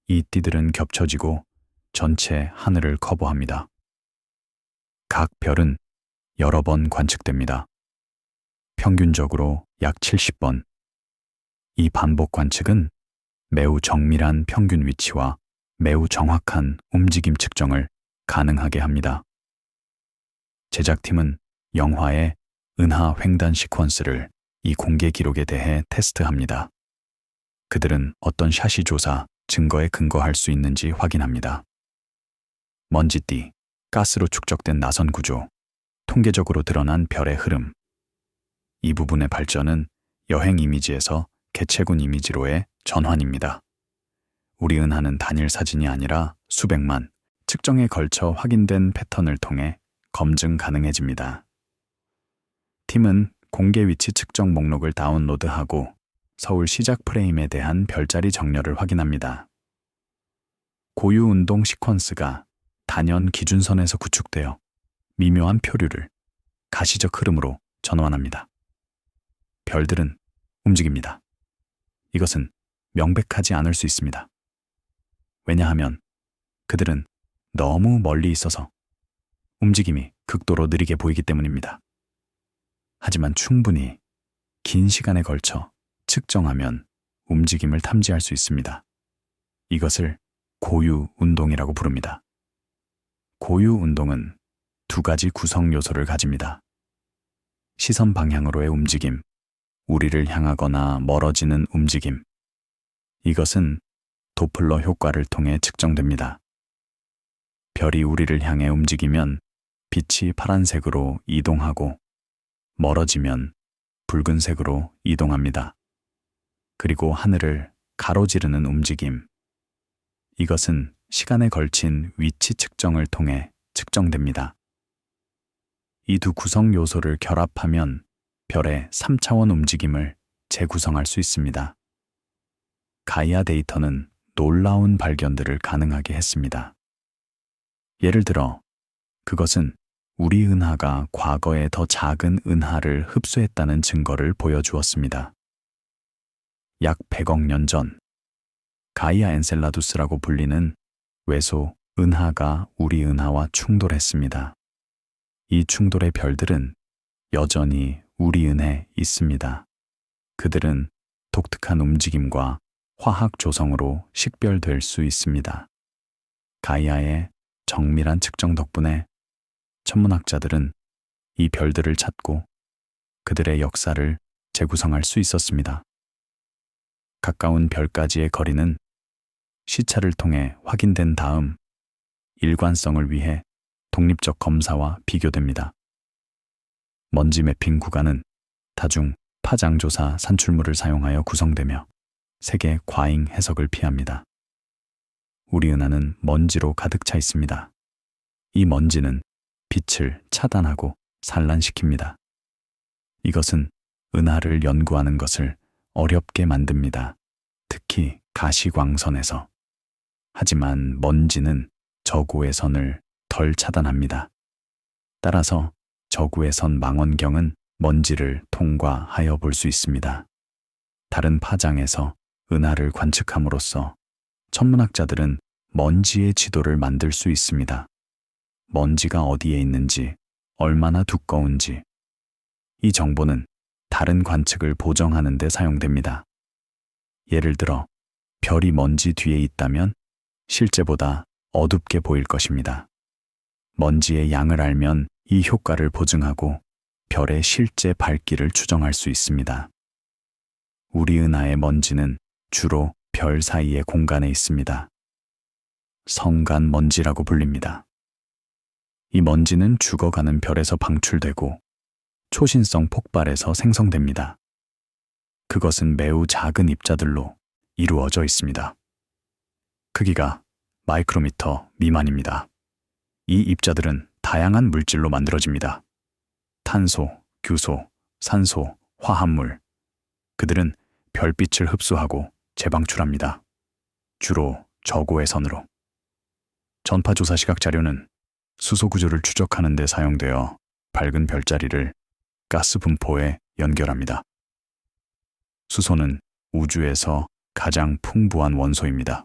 이 띠들은 겹쳐지고 전체 하늘을 커버합니다. 각 별은 여러 번 관측됩니다. 평균적으로 약 70번. 이 반복 관측은 매우 정밀한 평균 위치와 매우 정확한 움직임 측정을 가능하게 합니다. 제작팀은 영화의 은하 횡단 시퀀스를 이 공개 기록에 대해 테스트합니다. 그들은 어떤 샤시 조사, 증거에 근거할 수 있는지 확인합니다. 먼지띠, 가스로 축적된 나선 구조, 통계적으로 드러난 별의 흐름. 이 부분의 발전은 여행 이미지에서 개체군 이미지로의 전환입니다. 우리 은하는 단일 사진이 아니라 수백만, 측정에 걸쳐 확인된 패턴을 통해 검증 가능해집니다. 팀은 공개 위치 측정 목록을 다운로드하고 서울 시작 프레임에 대한 별자리 정렬을 확인합니다. 고유 운동 시퀀스가 단연 기준선에서 구축되어 미묘한 표류를 가시적 흐름으로 전환합니다. 별들은 움직입니다. 이것은 명백하지 않을 수 있습니다. 왜냐하면 그들은 너무 멀리 있어서 움직임이 극도로 느리게 보이기 때문입니다. 하지만 충분히 긴 시간에 걸쳐 측정하면 움직임을 탐지할 수 있습니다. 이것을 고유 운동이라고 부릅니다. 고유 운동은 두 가지 구성 요소를 가집니다. 시선 방향으로의 움직임, 우리를 향하거나 멀어지는 움직임. 이것은 도플러 효과를 통해 측정됩니다. 별이 우리를 향해 움직이면 빛이 파란색으로 이동하고 멀어지면 붉은색으로 이동합니다. 그리고 하늘을 가로지르는 움직임. 이것은 시간에 걸친 위치 측정을 통해 측정됩니다. 이 두 구성 요소를 결합하면 별의 3차원 움직임을 재구성할 수 있습니다. 가이아 데이터는 놀라운 발견들을 가능하게 했습니다. 예를 들어, 그것은 우리 은하가 과거에 더 작은 은하를 흡수했다는 증거를 보여주었습니다. 약 100억 년 전, 가이아 엔셀라두스라고 불리는 외소 은하가 우리 은하와 충돌했습니다. 이 충돌의 별들은 여전히 우리 은하에 있습니다. 그들은 독특한 움직임과 화학 조성으로 식별될 수 있습니다. 가이아의 정밀한 측정 덕분에 천문학자들은 이 별들을 찾고 그들의 역사를 재구성할 수 있었습니다. 가까운 별까지의 거리는 시차를 통해 확인된 다음 일관성을 위해 독립적 검사와 비교됩니다. 먼지 매핑 구간은 다중 파장조사 산출물을 사용하여 구성되며 세계 과잉 해석을 피합니다. 우리 은하는 먼지로 가득 차 있습니다. 이 먼지는 빛을 차단하고 산란시킵니다. 이것은 은하를 연구하는 것을 어렵게 만듭니다. 특히 가시광선에서. 하지만 먼지는 저고의 선을 덜 차단합니다. 따라서 저고의 선 망원경은 먼지를 통과하여 볼 수 있습니다. 다른 파장에서 은하를 관측함으로써 천문학자들은 먼지의 지도를 만들 수 있습니다. 먼지가 어디에 있는지, 얼마나 두꺼운지. 이 정보는 다른 관측을 보정하는 데 사용됩니다. 예를 들어, 별이 먼지 뒤에 있다면 실제보다 어둡게 보일 것입니다. 먼지의 양을 알면 이 효과를 보증하고 별의 실제 밝기를 추정할 수 있습니다. 우리 은하의 먼지는 주로 별 사이의 공간에 있습니다. 성간 먼지라고 불립니다. 이 먼지는 죽어가는 별에서 방출되고 초신성 폭발에서 생성됩니다. 그것은 매우 작은 입자들로 이루어져 있습니다. 크기가 마이크로미터 미만입니다. 이 입자들은 다양한 물질로 만들어집니다. 탄소, 규소, 산소, 화합물. 그들은 별빛을 흡수하고 재방출합니다. 주로 저고의 선으로. 전파조사 시각 자료는 수소 구조를 추적하는 데 사용되어 밝은 별자리를 가스 분포에 연결합니다. 수소는 우주에서 가장 풍부한 원소입니다.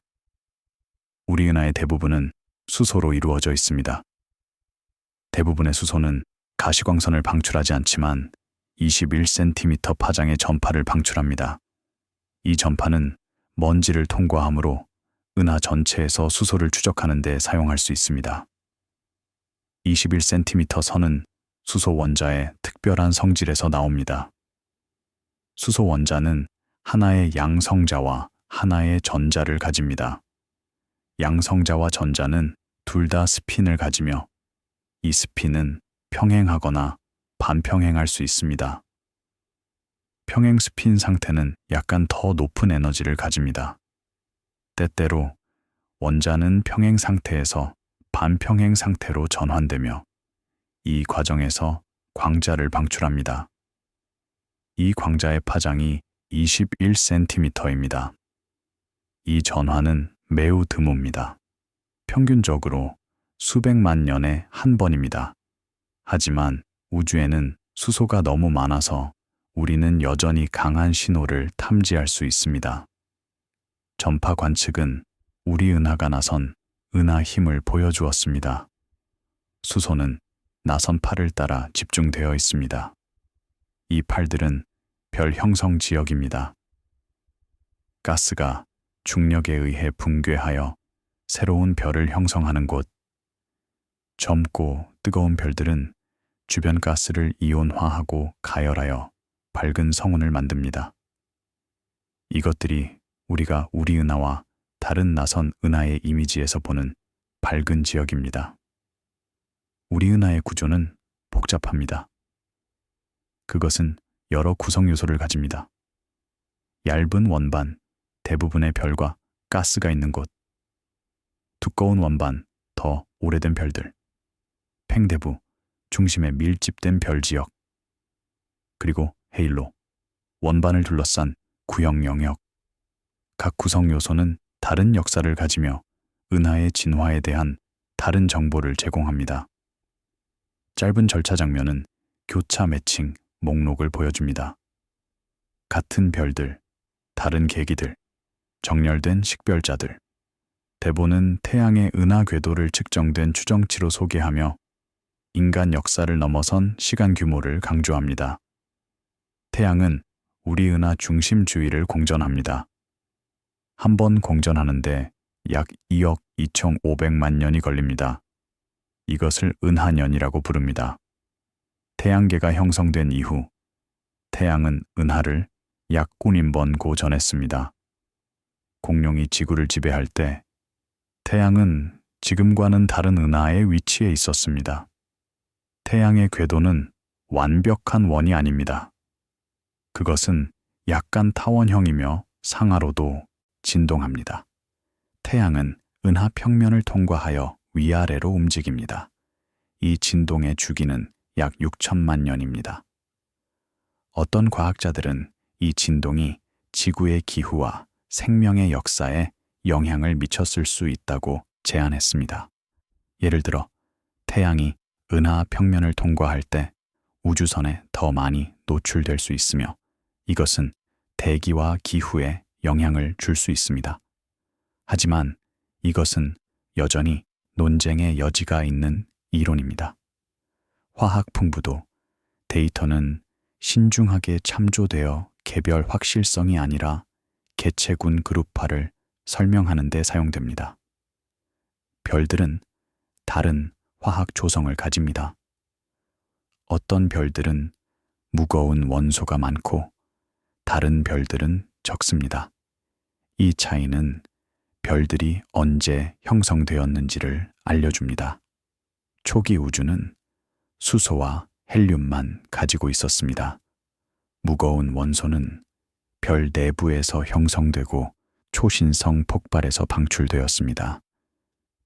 우리 은하의 대부분은 수소로 이루어져 있습니다. 대부분의 수소는 가시광선을 방출하지 않지만 21cm 파장의 전파를 방출합니다. 이 전파는 먼지를 통과하므로 은하 전체에서 수소를 추적하는 데 사용할 수 있습니다. 21cm 선은 수소 원자의 특별한 성질에서 나옵니다. 수소 원자는 하나의 양성자와 하나의 전자를 가집니다. 양성자와 전자는 둘 다 스핀을 가지며 이 스핀은 평행하거나 반평행할 수 있습니다. 평행 스핀 상태는 약간 더 높은 에너지를 가집니다. 때때로 원자는 평행 상태에서 반평행 상태로 전환되며 이 과정에서 광자를 방출합니다. 이 광자의 파장이 21cm입니다. 이 전환은 매우 드뭅니다. 평균적으로 수백만 년에 한 번입니다. 하지만 우주에는 수소가 너무 많아서 우리는 여전히 강한 신호를 탐지할 수 있습니다. 전파 관측은 우리 은하가 나선 은하 힘을 보여주었습니다. 수소는 나선 팔을 따라 집중되어 있습니다. 이 팔들은 별 형성 지역입니다. 가스가 중력에 의해 붕괴하여 새로운 별을 형성하는 곳. 젊고 뜨거운 별들은 주변 가스를 이온화하고 가열하여 밝은 성운을 만듭니다. 이것들이 우리가 우리 은하와 다른 나선 은하의 이미지에서 보는 밝은 지역입니다. 우리 은하의 구조는 복잡합니다. 그것은 여러 구성 요소를 가집니다. 얇은 원반, 대부분의 별과 가스가 있는 곳. 두꺼운 원반, 더 오래된 별들. 팽대부, 중심에 밀집된 별 지역. 그리고 헤일로, 원반을 둘러싼 구형 영역. 각 구성 요소는 다른 역사를 가지며 은하의 진화에 대한 다른 정보를 제공합니다. 짧은 절차 장면은 교차 매칭, 목록을 보여줍니다. 같은 별들, 다른 계기들, 정렬된 식별자들. 대본은 태양의 은하 궤도를 측정된 추정치로 소개하며 인간 역사를 넘어선 시간 규모를 강조합니다. 태양은 우리 은하 중심 주위를 공전합니다. 한 번 공전하는데 약 2억 2,500만 년이 걸립니다. 이것을 은하년이라고 부릅니다. 태양계가 형성된 이후 태양은 은하를 약 9인번 고전했습니다. 공룡이 지구를 지배할 때 태양은 지금과는 다른 은하의 위치에 있었습니다. 태양의 궤도는 완벽한 원이 아닙니다. 그것은 약간 타원형이며 상하로도 진동합니다. 태양은 은하 평면을 통과하여 위아래로 움직입니다. 이 진동의 주기는 약 6천만 년입니다. 어떤 과학자들은 이 진동이 지구의 기후와 생명의 역사에 영향을 미쳤을 수 있다고 제안했습니다. 예를 들어 태양이 은하 평면을 통과할 때 우주선에 더 많이 노출될 수 있으며 이것은 대기와 기후에 영향을 줄 수 있습니다. 하지만 이것은 여전히 논쟁의 여지가 있는 이론입니다. 화학 풍부도 데이터는 신중하게 참조되어 개별 확실성이 아니라 개체군 그룹화를 설명하는 데 사용됩니다. 별들은 다른 화학 조성을 가집니다. 어떤 별들은 무거운 원소가 많고 다른 별들은 적습니다. 이 차이는 별들이 언제 형성되었는지를 알려줍니다. 초기 우주는 수소와 헬륨만 가지고 있었습니다. 무거운 원소는 별 내부에서 형성되고 초신성 폭발에서 방출되었습니다.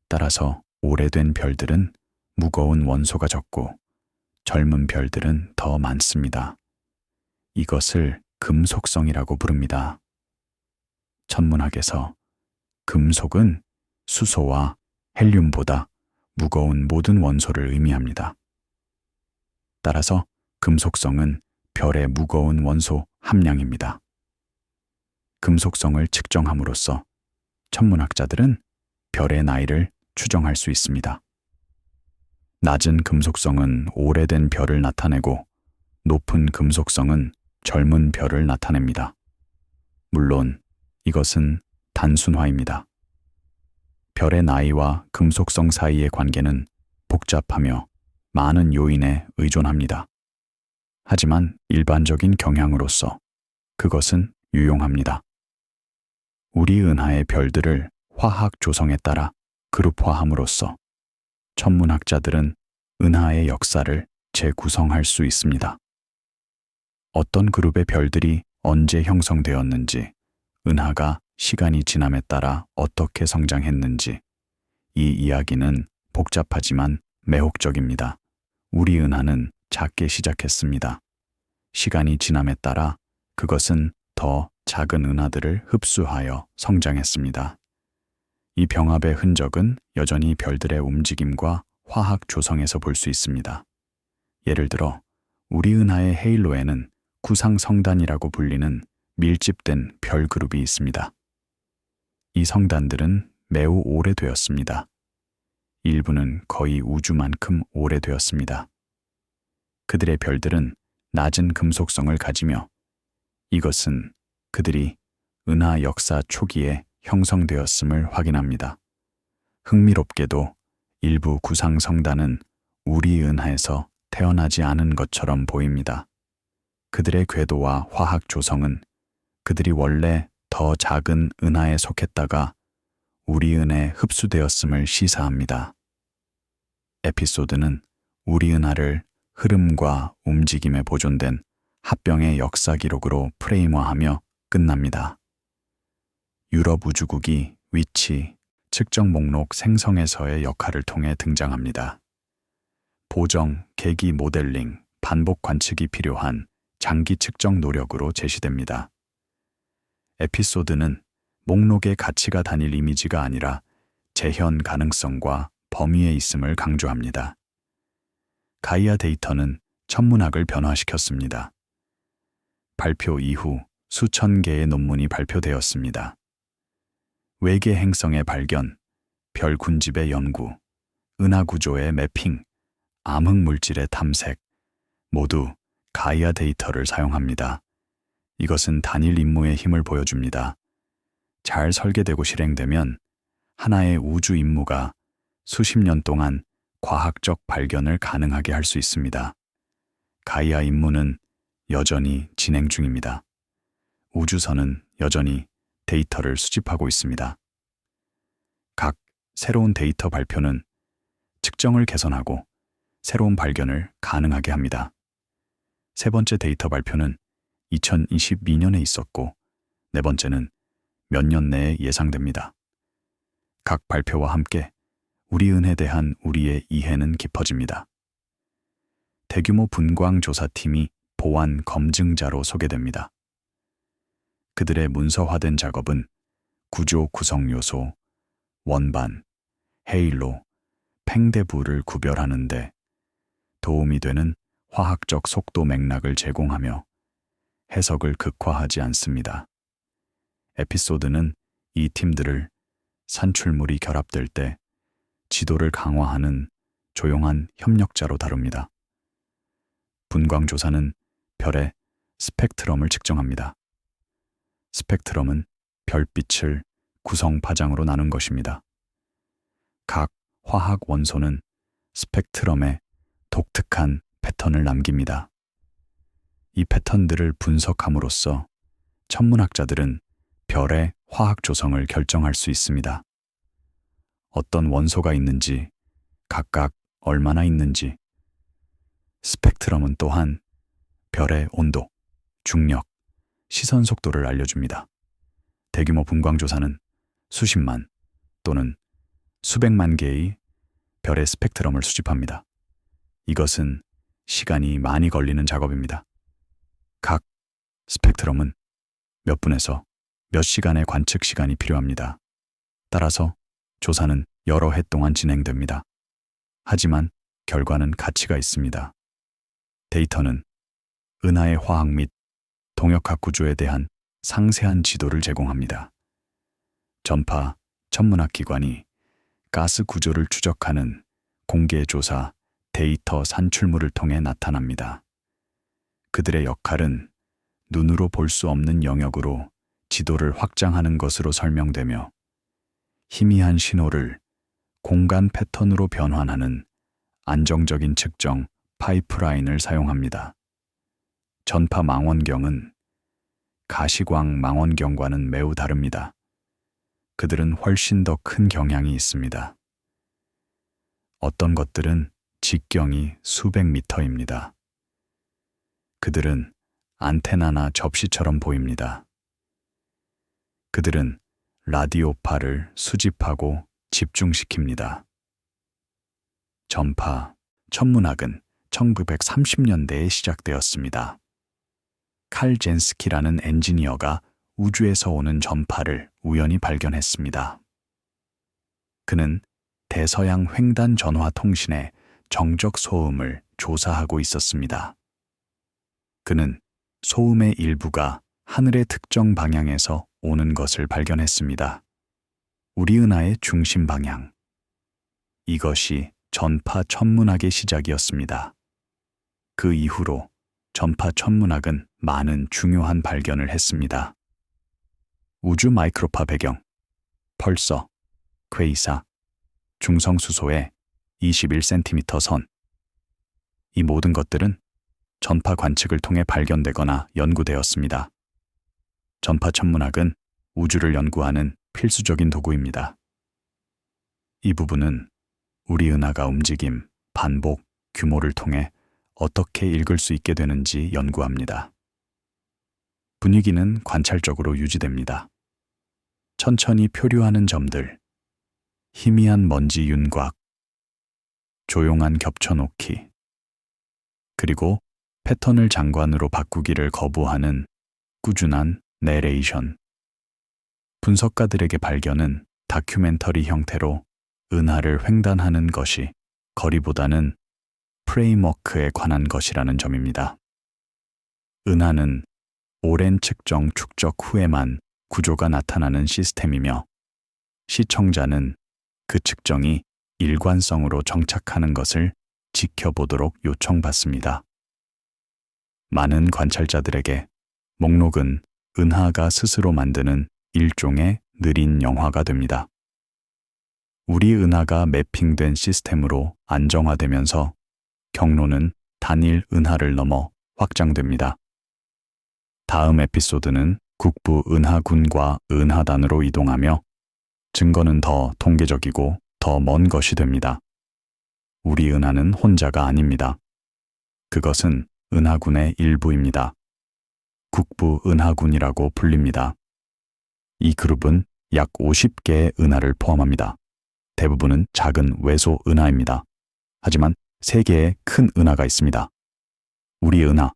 따라서 오래된 별들은 무거운 원소가 적고 젊은 별들은 더 많습니다. 이것을 금속성이라고 부릅니다. 천문학에서 금속은 수소와 헬륨보다 무거운 모든 원소를 의미합니다. 따라서 금속성은 별의 무거운 원소 함량입니다. 금속성을 측정함으로써 천문학자들은 별의 나이를 추정할 수 있습니다. 낮은 금속성은 오래된 별을 나타내고 높은 금속성은 젊은 별을 나타냅니다. 물론 이것은 단순화입니다. 별의 나이와 금속성 사이의 관계는 복잡하며 많은 요인에 의존합니다. 하지만 일반적인 경향으로서 그것은 유용합니다. 우리 은하의 별들을 화학 조성에 따라 그룹화함으로써 천문학자들은 은하의 역사를 재구성할 수 있습니다. 어떤 그룹의 별들이 언제 형성되었는지, 은하가 시간이 지남에 따라 어떻게 성장했는지, 이 이야기는 복잡하지만 매혹적입니다. 우리 은하는 작게 시작했습니다. 시간이 지남에 따라 그것은 더 작은 은하들을 흡수하여 성장했습니다. 이 병합의 흔적은 여전히 별들의 움직임과 화학 조성에서 볼 수 있습니다. 예를 들어 우리 은하의 헤일로에는 구상 성단이라고 불리는 밀집된 별 그룹이 있습니다. 이 성단들은 매우 오래되었습니다. 일부는 거의 우주만큼 오래되었습니다. 그들의 별들은 낮은 금속성을 가지며 이것은 그들이 은하 역사 초기에 형성되었음을 확인합니다. 흥미롭게도 일부 구상 성단은 우리 은하에서 태어나지 않은 것처럼 보입니다. 그들의 궤도와 화학 조성은 그들이 원래 더 작은 은하에 속했다가 우리 은하에 흡수되었음을 시사합니다. 에피소드는 우리 은하를 흐름과 움직임에 보존된 합병의 역사 기록으로 프레임화하며 끝납니다. 유럽 우주국이 위치, 측정 목록 생성에서의 역할을 통해 등장합니다. 보정, 계기 모델링, 반복 관측이 필요한 장기 측정 노력으로 제시됩니다. 에피소드는 목록의 가치가 단일 이미지가 아니라 재현 가능성과 범위에 있음을 강조합니다. 가이아 데이터는 천문학을 변화시켰습니다. 발표 이후 수천 개의 논문이 발표되었습니다. 외계 행성의 발견, 별 군집의 연구, 은하 구조의 매핑, 암흑 물질의 탐색, 모두 가이아 데이터를 사용합니다. 이것은 단일 임무의 힘을 보여줍니다. 잘 설계되고 실행되면 하나의 우주 임무가 수십 년 동안 과학적 발견을 가능하게 할 수 있습니다. 가이아 임무는 여전히 진행 중입니다. 우주선은 여전히 데이터를 수집하고 있습니다. 각 새로운 데이터 발표는 측정을 개선하고 새로운 발견을 가능하게 합니다. 세 번째 데이터 발표는 2022년에 있었고, 네 번째는 몇 년 내에 예상됩니다. 각 발표와 함께 우리 은하에 대한 우리의 이해는 깊어집니다. 대규모 분광 조사팀이 보안 검증자로 소개됩니다. 그들의 문서화된 작업은 구조 구성 요소, 원반, 헤일로, 팽대부를 구별하는 데 도움이 되는 화학적 속도 맥락을 제공하며 해석을 극화하지 않습니다. 에피소드는 이 팀들을 산출물이 결합될 때 지도를 강화하는 조용한 협력자로 다룹니다. 분광조사는 별의 스펙트럼을 측정합니다. 스펙트럼은 별빛을 구성 파장으로 나눈 것입니다. 각 화학 원소는 스펙트럼에 독특한 패턴을 남깁니다. 이 패턴들을 분석함으로써 천문학자들은 별의 화학 조성을 결정할 수 있습니다. 어떤 원소가 있는지, 각각 얼마나 있는지. 스펙트럼은 또한 별의 온도, 중력, 시선 속도를 알려줍니다. 대규모 분광조사는 수십만 또는 수백만 개의 별의 스펙트럼을 수집합니다. 이것은 시간이 많이 걸리는 작업입니다. 각 스펙트럼은 몇 분에서 몇 시간의 관측 시간이 필요합니다. 따라서 조사는 여러 해 동안 진행됩니다. 하지만 결과는 가치가 있습니다. 데이터는 은하의 화학 및 동역학 구조에 대한 상세한 지도를 제공합니다. 전파 천문학 기관이 가스 구조를 추적하는 공개 조사 데이터 산출물을 통해 나타납니다. 그들의 역할은 눈으로 볼 수 없는 영역으로 지도를 확장하는 것으로 설명되며 희미한 신호를 공간 패턴으로 변환하는 안정적인 측정 파이프라인을 사용합니다. 전파 망원경은 가시광 망원경과는 매우 다릅니다. 그들은 훨씬 더 큰 경향이 있습니다. 어떤 것들은 직경이 수백 미터입니다. 그들은 안테나나 접시처럼 보입니다. 그들은 라디오파를 수집하고 집중시킵니다. 전파, 천문학은 1930년대에 시작되었습니다. 칼 젠스키라는 엔지니어가 우주에서 오는 전파를 우연히 발견했습니다. 그는 대서양 횡단 전화 통신의 정적 소음을 조사하고 있었습니다. 그는 소음의 일부가 하늘의 특정 방향에서 오는 것을 발견했습니다. 우리 은하의 중심 방향. 이것이 전파 천문학의 시작이었습니다. 그 이후로 전파 천문학은 많은 중요한 발견을 했습니다. 우주 마이크로파 배경, 펄서, 퀘이사, 중성수소의 21cm 선. 이 모든 것들은 전파 관측을 통해 발견되거나 연구되었습니다. 전파 천문학은 우주를 연구하는 필수적인 도구입니다. 이 부분은 우리 은하가 움직임, 반복, 규모를 통해 어떻게 읽을 수 있게 되는지 연구합니다. 분위기는 관찰적으로 유지됩니다. 천천히 표류하는 점들, 희미한 먼지 윤곽, 조용한 겹쳐놓기, 그리고 패턴을 장관으로 바꾸기를 거부하는 꾸준한 내레이션. 분석가들에게 발견은 다큐멘터리 형태로 은하를 횡단하는 것이 거리보다는 프레임워크에 관한 것이라는 점입니다. 은하는 오랜 측정 축적 후에만 구조가 나타나는 시스템이며 시청자는 그 측정이 일관성으로 정착하는 것을 지켜보도록 요청받습니다. 많은 관찰자들에게 목록은 은하가 스스로 만드는 일종의 느린 영화가 됩니다. 우리 은하가 매핑된 시스템으로 안정화되면서 경로는 단일 은하를 넘어 확장됩니다. 다음 에피소드는 국부 은하군과 은하단으로 이동하며 증거는 더 통계적이고 더 먼 것이 됩니다. 우리 은하는 혼자가 아닙니다. 그것은 은하군의 일부입니다. 국부 은하군이라고 불립니다. 이 그룹은 약 50개의 은하를 포함합니다. 대부분은 작은 외소 은하입니다. 하지만 3개의 큰 은하가 있습니다. 우리 은하,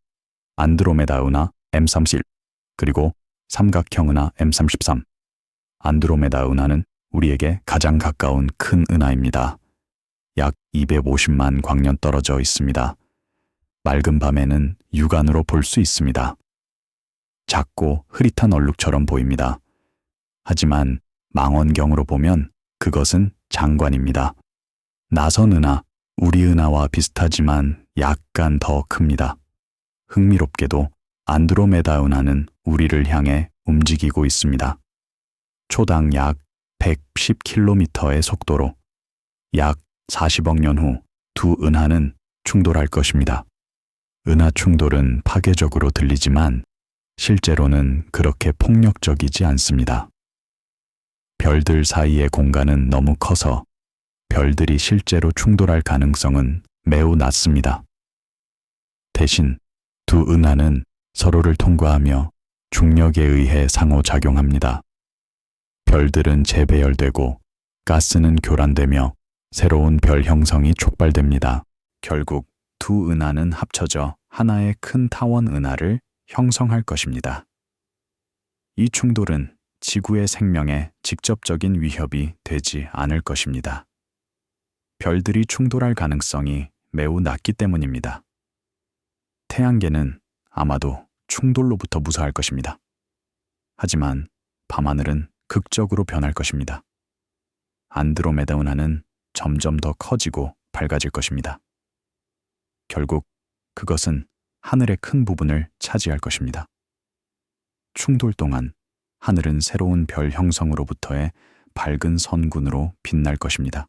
안드로메다 은하 M31, 그리고 삼각형 은하 M33. 안드로메다 은하는 우리에게 가장 가까운 큰 은하입니다. 약 250만 광년 떨어져 있습니다. 맑은 밤에는 육안으로 볼 수 있습니다. 작고 흐릿한 얼룩처럼 보입니다. 하지만 망원경으로 보면 그것은 장관입니다. 나선 은하, 우리 은하와 비슷하지만 약간 더 큽니다. 흥미롭게도 안드로메다 은하는 우리를 향해 움직이고 있습니다. 초당 약 110km의 속도로 약 40억 년 후 두 은하는 충돌할 것입니다. 은하 충돌은 파괴적으로 들리지만 실제로는 그렇게 폭력적이지 않습니다. 별들 사이의 공간은 너무 커서 별들이 실제로 충돌할 가능성은 매우 낮습니다. 대신 두 은하는 서로를 통과하며 중력에 의해 상호작용합니다. 별들은 재배열되고 가스는 교란되며 새로운 별 형성이 촉발됩니다. 결국 두 은하는 합쳐져 하나의 큰 타원 은하를 형성할 것입니다. 이 충돌은 지구의 생명에 직접적인 위협이 되지 않을 것입니다. 별들이 충돌할 가능성이 매우 낮기 때문입니다. 태양계는 아마도 충돌로부터 무사할 것입니다. 하지만 밤하늘은 극적으로 변할 것입니다. 안드로메다 은하는 점점 더 커지고 밝아질 것입니다. 결국 그것은 하늘의 큰 부분을 차지할 것입니다. 충돌 동안 하늘은 새로운 별 형성으로부터의 밝은 선군으로 빛날 것입니다.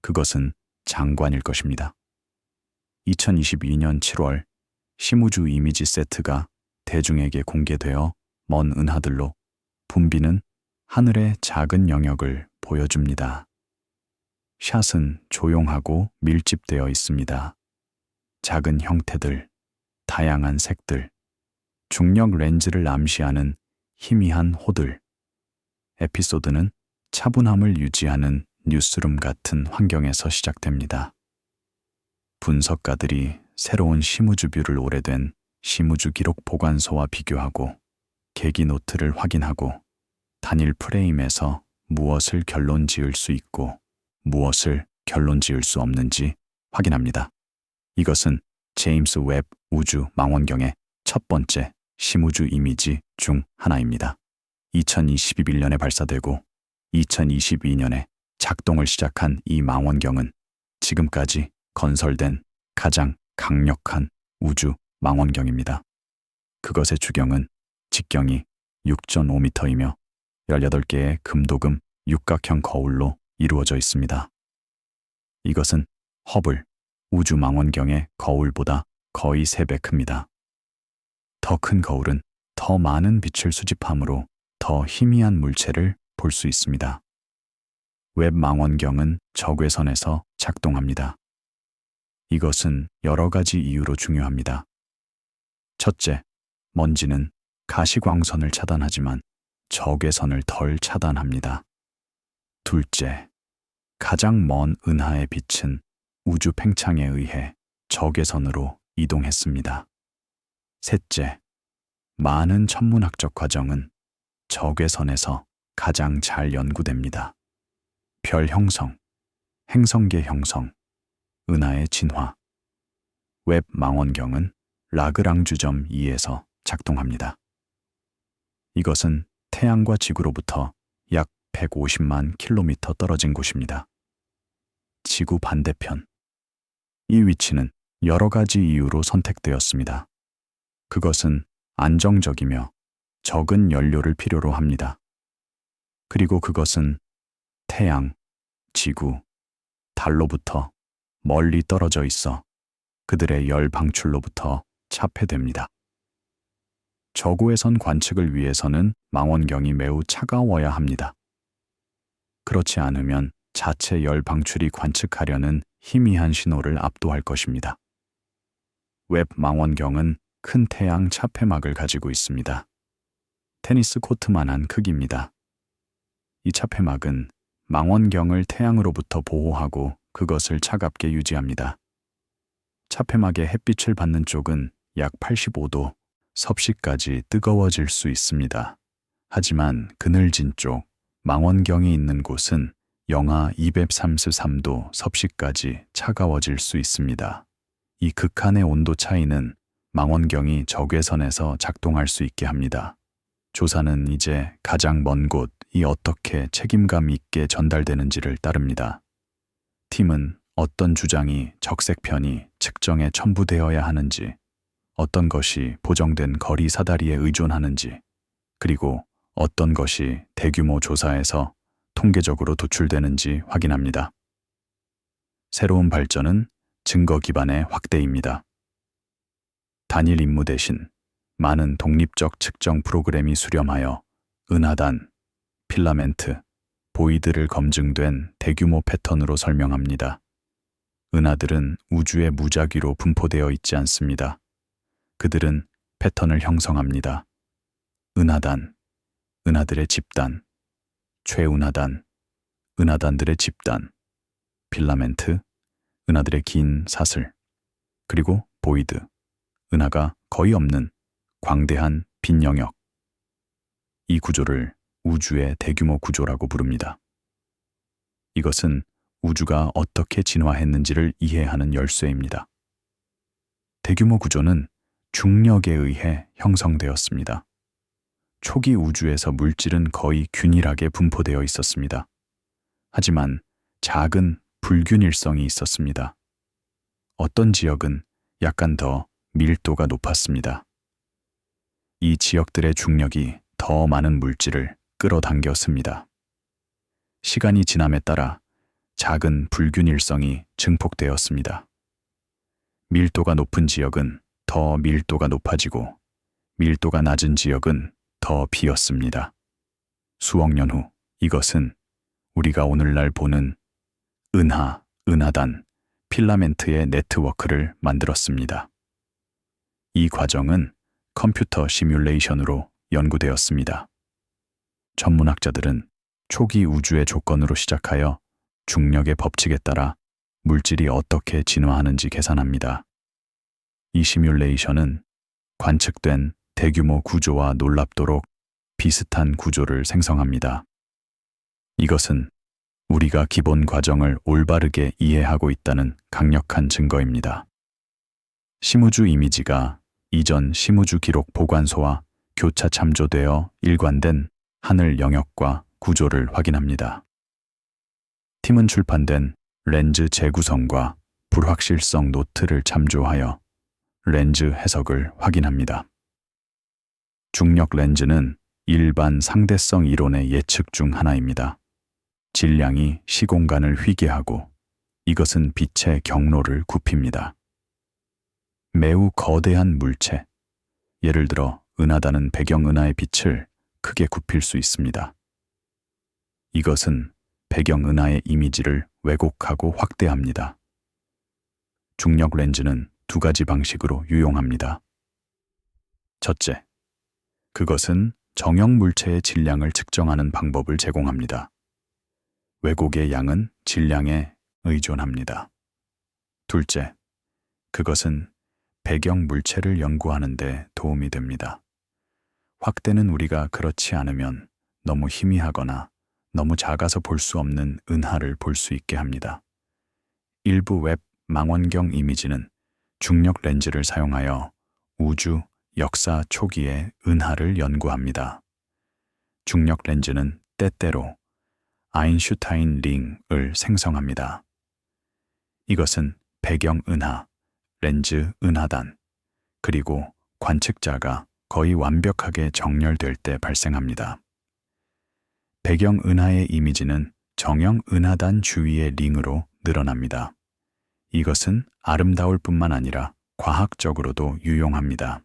그것은 장관일 것입니다. 2022년 7월 심우주 이미지 세트가 대중에게 공개되어 먼 은하들로 붐비는 하늘의 작은 영역을 보여줍니다. 샷은 조용하고 밀집되어 있습니다. 작은 형태들, 다양한 색들, 중력 렌즈를 암시하는 희미한 호들. 에피소드는 차분함을 유지하는 뉴스룸 같은 환경에서 시작됩니다. 분석가들이 새로운 심우주뷰를 오래된 심우주 기록 보관소와 비교하고 계기 노트를 확인하고 단일 프레임에서 무엇을 결론 지을 수 있고 무엇을 결론 지을 수 없는지 확인합니다. 이것은 제임스 웹 우주 망원경의 첫 번째 심우주 이미지 중 하나입니다. 2021년에 발사되고 2022년에 작동을 시작한 이 망원경은 지금까지 건설된 가장 강력한 우주 망원경입니다. 그것의 주경은 직경이 6.5m이며 18개의 금도금 육각형 거울로 이루어져 있습니다. 이것은 허블 우주 망원경의 거울보다 거의 3배 큽니다. 더 큰 거울은 더 많은 빛을 수집하므로 더 희미한 물체를 볼 수 있습니다. 웹 망원경은 적외선에서 작동합니다. 이것은 여러 가지 이유로 중요합니다. 첫째, 먼지는 가시광선을 차단하지만 적외선을 덜 차단합니다. 둘째, 가장 먼 은하의 빛은 우주 팽창에 의해 적외선으로 이동했습니다. 셋째, 많은 천문학적 과정은 적외선에서 가장 잘 연구됩니다. 별 형성, 행성계 형성, 은하의 진화. 웹 망원경은 라그랑주점 2에서 작동합니다. 이것은 태양과 지구로부터 약 150만 킬로미터 떨어진 곳입니다. 지구 반대편. 이 위치는 여러 가지 이유로 선택되었습니다. 그것은 안정적이며 적은 연료를 필요로 합니다. 그리고 그것은 태양, 지구, 달로부터 멀리 떨어져 있어 그들의 열 방출로부터 차폐됩니다. 저고해선 관측을 위해서는 망원경이 매우 차가워야 합니다. 그렇지 않으면 자체 열 방출이 관측하려는 희미한 신호를 압도할 것입니다. 웹 망원경은 큰 태양 차폐막을 가지고 있습니다. 테니스 코트만한 크기입니다. 이 차폐막은 망원경을 태양으로부터 보호하고 그것을 차갑게 유지합니다. 차폐막의 햇빛을 받는 쪽은 약 85도 섭씨까지 뜨거워질 수 있습니다. 하지만 그늘진 쪽, 망원경이 있는 곳은 영하 233도 섭씨까지 차가워질 수 있습니다. 이 극한의 온도 차이는 망원경이 적외선에서 작동할 수 있게 합니다. 조사는 이제 가장 먼 곳이 어떻게 책임감 있게 전달되는지를 따릅니다. 팀은 어떤 주장이 적색편이 측정에 첨부되어야 하는지, 어떤 것이 보정된 거리 사다리에 의존하는지, 그리고 어떤 것이 대규모 조사에서 통계적으로 도출되는지 확인합니다. 새로운 발전은 증거 기반의 확대입니다. 단일 임무 대신 많은 독립적 측정 프로그램이 수렴하여 은하단, 필라멘트, 보이드를 검증된 대규모 패턴으로 설명합니다. 은하들은 우주의 무작위로 분포되어 있지 않습니다. 그들은 패턴을 형성합니다. 은하단, 은하들의 집단, 최은하단, 은하단들의 집단, 필라멘트, 은하들의 긴 사슬, 그리고 보이드, 은하가 거의 없는 광대한 빈 영역. 이 구조를 우주의 대규모 구조라고 부릅니다. 이것은 우주가 어떻게 진화했는지를 이해하는 열쇠입니다. 대규모 구조는 중력에 의해 형성되었습니다. 초기 우주에서 물질은 거의 균일하게 분포되어 있었습니다. 하지만 작은 불균일성이 있었습니다. 어떤 지역은 약간 더 밀도가 높았습니다. 이 지역들의 중력이 더 많은 물질을 끌어당겼습니다. 시간이 지남에 따라 작은 불균 일성이 증폭되었습니다. 밀도가 높은 지역은 더 밀도가 높아지고 밀도가 낮은 지역은 더 비었습니다. 수억 년 후 이것은 우리가 오늘날 보는 은하단, 필라멘트의 네트워크를 만들었습니다. 이 과정은 컴퓨터 시뮬레이션으로 연구되었습니다. 천문학자들은 초기 우주의 조건으로 시작하여 중력의 법칙에 따라 물질이 어떻게 진화하는지 계산합니다. 이 시뮬레이션은 관측된 대규모 구조와 놀랍도록 비슷한 구조를 생성합니다. 이것은 우리가 기본 과정을 올바르게 이해하고 있다는 강력한 증거입니다. 심우주 이미지가 이전 심우주 기록 보관소와 교차 참조되어 일관된 하늘 영역과 구조를 확인합니다. 팀은 출판된 렌즈 재구성과 불확실성 노트를 참조하여 렌즈 해석을 확인합니다. 중력 렌즈는 일반 상대성 이론의 예측 중 하나입니다. 질량이 시공간을 휘게하고 이것은 빛의 경로를 굽힙니다. 매우 거대한 물체, 예를 들어 은하단은 배경은하의 빛을 크게 굽힐 수 있습니다. 이것은 배경은하의 이미지를 왜곡하고 확대합니다. 중력 렌즈는 두 가지 방식으로 유용합니다. 첫째, 그것은 정형 물체의 질량을 측정하는 방법을 제공합니다. 왜곡의 양은 질량에 의존합니다. 둘째, 그것은 배경 물체를 연구하는 데 도움이 됩니다. 확대는 우리가 그렇지 않으면 너무 희미하거나 너무 작아서 볼 수 없는 은하를 볼 수 있게 합니다. 일부 웹 망원경 이미지는 중력 렌즈를 사용하여 우주 역사 초기의 은하를 연구합니다. 중력 렌즈는 때때로 아인슈타인 링을 생성합니다. 이것은 배경 은하, 렌즈 은하단, 그리고 관측자가 거의 완벽하게 정렬될 때 발생합니다. 배경 은하의 이미지는 정형 은하단 주위의 링으로 늘어납니다. 이것은 아름다울 뿐만 아니라 과학적으로도 유용합니다.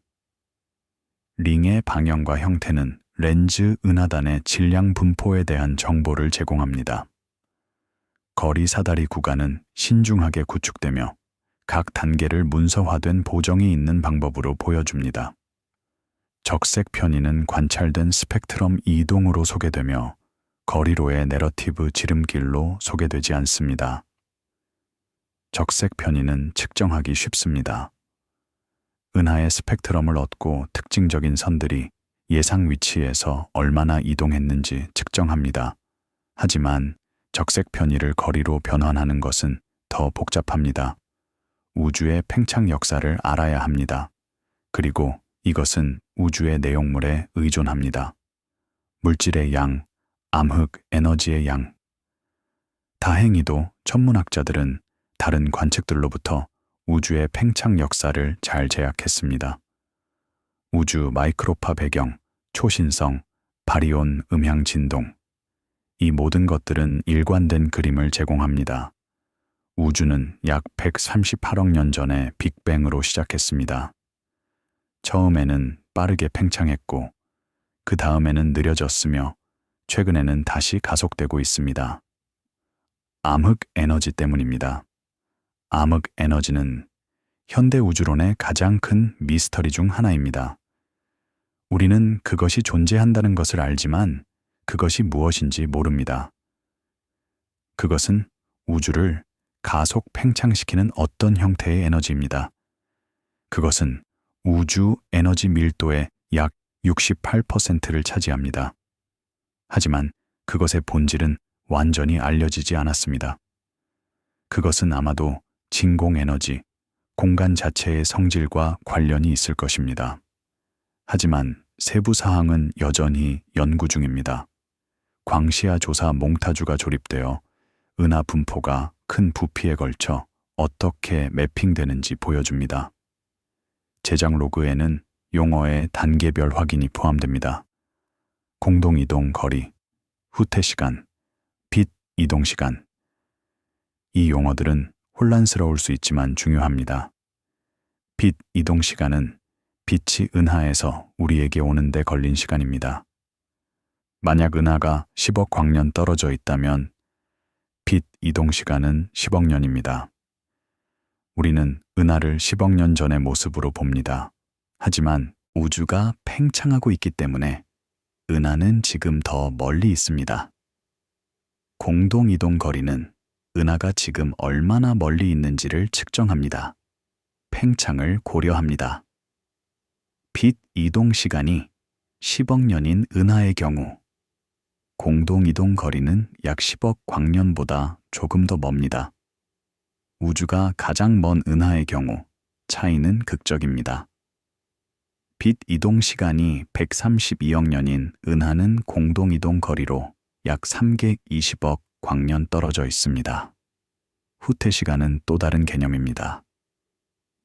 링의 방향과 형태는 렌즈 은하단의 질량 분포에 대한 정보를 제공합니다. 거리 사다리 구간은 신중하게 구축되며 각 단계를 문서화된 보정이 있는 방법으로 보여줍니다. 적색 편의는 관찰된 스펙트럼 이동으로 소개되며 거리로의 내러티브 지름길로 소개되지 않습니다. 적색 편의는 측정하기 쉽습니다. 은하의 스펙트럼을 얻고 특징적인 선들이 예상 위치에서 얼마나 이동했는지 측정합니다. 하지만 적색 편의를 거리로 변환하는 것은 더 복잡합니다. 우주의 팽창 역사를 알아야 합니다. 그리고 이것은 우주의 내용물에 의존합니다. 물질의 양, 암흑 에너지의 양. 다행히도 천문학자들은 다른 관측들로부터 우주의 팽창 역사를 잘 제약했습니다. 우주 마이크로파 배경, 초신성, 바리온 음향 진동. 이 모든 것들은 일관된 그림을 제공합니다. 우주는 약 138억 년 전에 빅뱅으로 시작했습니다. 처음에는 빠르게 팽창했고 그 다음에는 느려졌으며 최근에는 다시 가속되고 있습니다. 암흑 에너지 때문입니다. 암흑 에너지는 현대 우주론의 가장 큰 미스터리 중 하나입니다. 우리는 그것이 존재한다는 것을 알지만 그것이 무엇인지 모릅니다. 그것은 우주를 가속 팽창시키는 어떤 형태의 에너지입니다. 그것은 우주 에너지 밀도의 약 68%를 차지합니다. 하지만 그것의 본질은 완전히 알려지지 않았습니다. 그것은 아마도 진공 에너지, 공간 자체의 성질과 관련이 있을 것입니다. 하지만 세부 사항은 여전히 연구 중입니다. 광시야 조사 몽타주가 조립되어 은하 분포가 큰 부피에 걸쳐 어떻게 매핑되는지 보여줍니다. 제작 로그에는 용어의 단계별 확인이 포함됩니다. 공동 이동 거리, 후퇴 시간, 빛 이동 시간. 이 용어들은 혼란스러울 수 있지만 중요합니다. 빛 이동 시간은 빛이 은하에서 우리에게 오는데 걸린 시간입니다. 만약 은하가 10억 광년 떨어져 있다면 빛 이동 시간은 10억 년입니다. 우리는 은하를 10억 년 전의 모습으로 봅니다. 하지만 우주가 팽창하고 있기 때문에 은하는 지금 더 멀리 있습니다. 공동 이동 거리는 은하가 지금 얼마나 멀리 있는지를 측정합니다. 팽창을 고려합니다. 빛 이동 시간이 10억 년인 은하의 경우 공동 이동 거리는 약 10억 광년보다 조금 더 멉니다. 우주가 가장 먼 은하의 경우 차이는 극적입니다. 빛 이동 시간이 132억 년인 은하는 공동 이동 거리로 약 320억 광년 떨어져 있습니다. 후퇴 시간은 또 다른 개념입니다.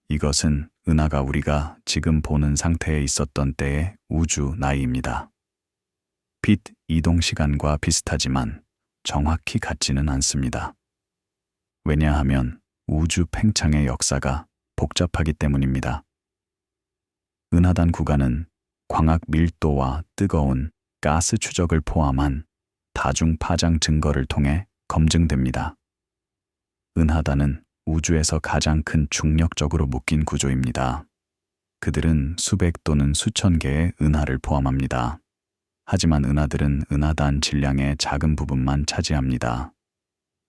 이것은 은하가 우리가 지금 보는 상태에 있었던 때의 우주 나이입니다. 빛 이동 시간과 비슷하지만 정확히 같지는 않습니다. 왜냐하면 우주 팽창의 역사가 복잡하기 때문입니다. 은하단 구간은 광학 밀도와 뜨거운 가스 추적을 포함한 다중 파장 증거를 통해 검증됩니다. 은하단은 우주에서 가장 큰 중력적으로 묶인 구조입니다. 그들은 수백 또는 수천 개의 은하를 포함합니다. 하지만 은하들은 은하단 질량의 작은 부분만 차지합니다.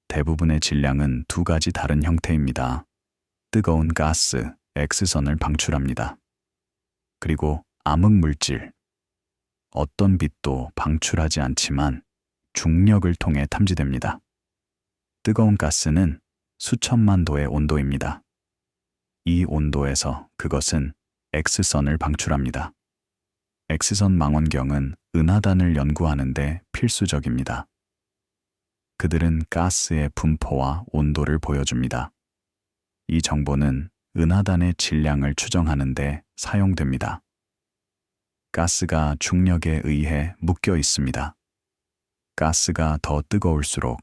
대부분의 질량은 두 가지 다른 형태입니다. 뜨거운 가스, X선을 방출합니다. 그리고 암흑물질, 어떤 빛도 방출하지 않지만 중력을 통해 탐지됩니다. 뜨거운 가스는 수천만 도의 온도입니다. 이 온도에서 그것은 X선을 방출합니다. X선 망원경은 은하단을 연구하는데 필수적입니다. 그들은 가스의 분포와 온도를 보여줍니다. 이 정보는 은하단의 질량을 추정하는데 사용됩니다. 가스가 중력에 의해 묶여 있습니다. 가스가 더 뜨거울수록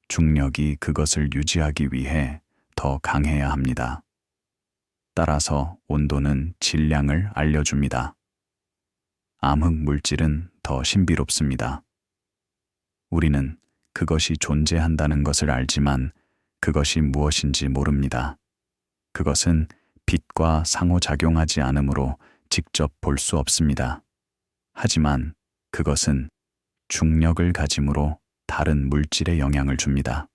중력이 그것을 유지하기 위해 더 강해야 합니다. 따라서 온도는 질량을 알려줍니다. 암흑 물질은 더 신비롭습니다. 우리는 그것이 존재한다는 것을 알지만 그것이 무엇인지 모릅니다. 그것은 빛과 상호작용하지 않으므로 직접 볼 수 없습니다. 하지만 그것은 중력을 가짐으로 다른 물질에 영향을 줍니다.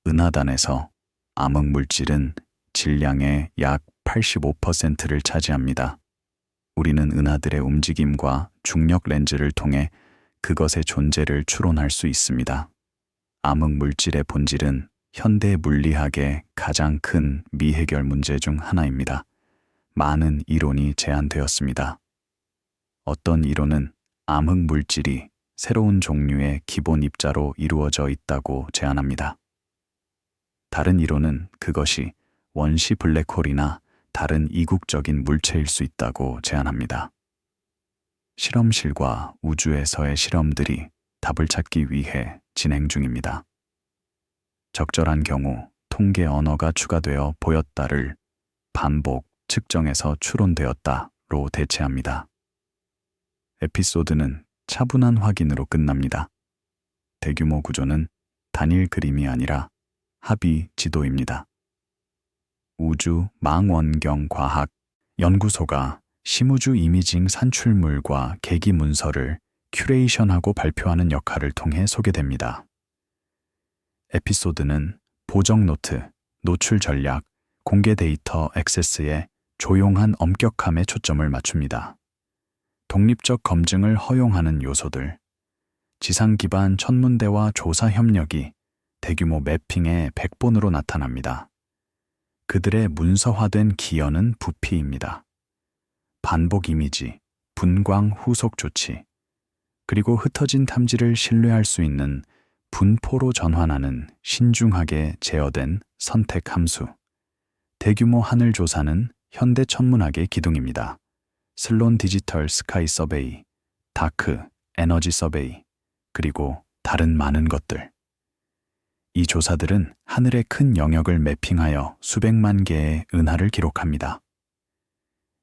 은하단에서 암흑 물질은 질량의 약 85%를 차지합니다. 우리는 은하들의 움직임과 중력 렌즈를 통해 그것의 존재를 추론할 수 있습니다. 암흑 물질의 본질은 현대 물리학의 가장 큰 미해결 문제 중 하나입니다. 많은 이론이 제안되었습니다. 어떤 이론은 암흑 물질이 새로운 종류의 기본 입자로 이루어져 있다고 제안합니다. 다른 이론은 그것이 원시 블랙홀이나 다른 이국적인 물체일 수 있다고 제안합니다. 실험실과 우주에서의 실험들이 답을 찾기 위해 진행 중입니다. 적절한 경우 통계 언어가 추가되어 보였다를 반복 측정에서 추론되었다로 대체합니다. 에피소드는 차분한 확인으로 끝납니다. 대규모 구조는 단일 그림이 아니라 합의 지도입니다. 우주 망원경 과학 연구소가 심우주 이미징 산출물과 계기 문서를 큐레이션하고 발표하는 역할을 통해 소개됩니다. 에피소드는 보정 노트, 노출 전략, 공개 데이터 액세스에 조용한 엄격함에 초점을 맞춥니다. 독립적 검증을 허용하는 요소들, 지상 기반 천문대와 조사 협력이 대규모 매핑의 백본으로 나타납니다. 그들의 문서화된 기여는 부피입니다. 반복 이미지, 분광 후속 조치, 그리고 흩어진 탐지를 신뢰할 수 있는 분포로 전환하는 신중하게 제어된 선택 함수. 대규모 하늘 조사는 현대 천문학의 기둥입니다. 슬론 디지털 스카이 서베이, 다크 에너지 서베이, 그리고 다른 많은 것들. 이 조사들은 하늘의 큰 영역을 매핑하여 수백만 개의 은하를 기록합니다.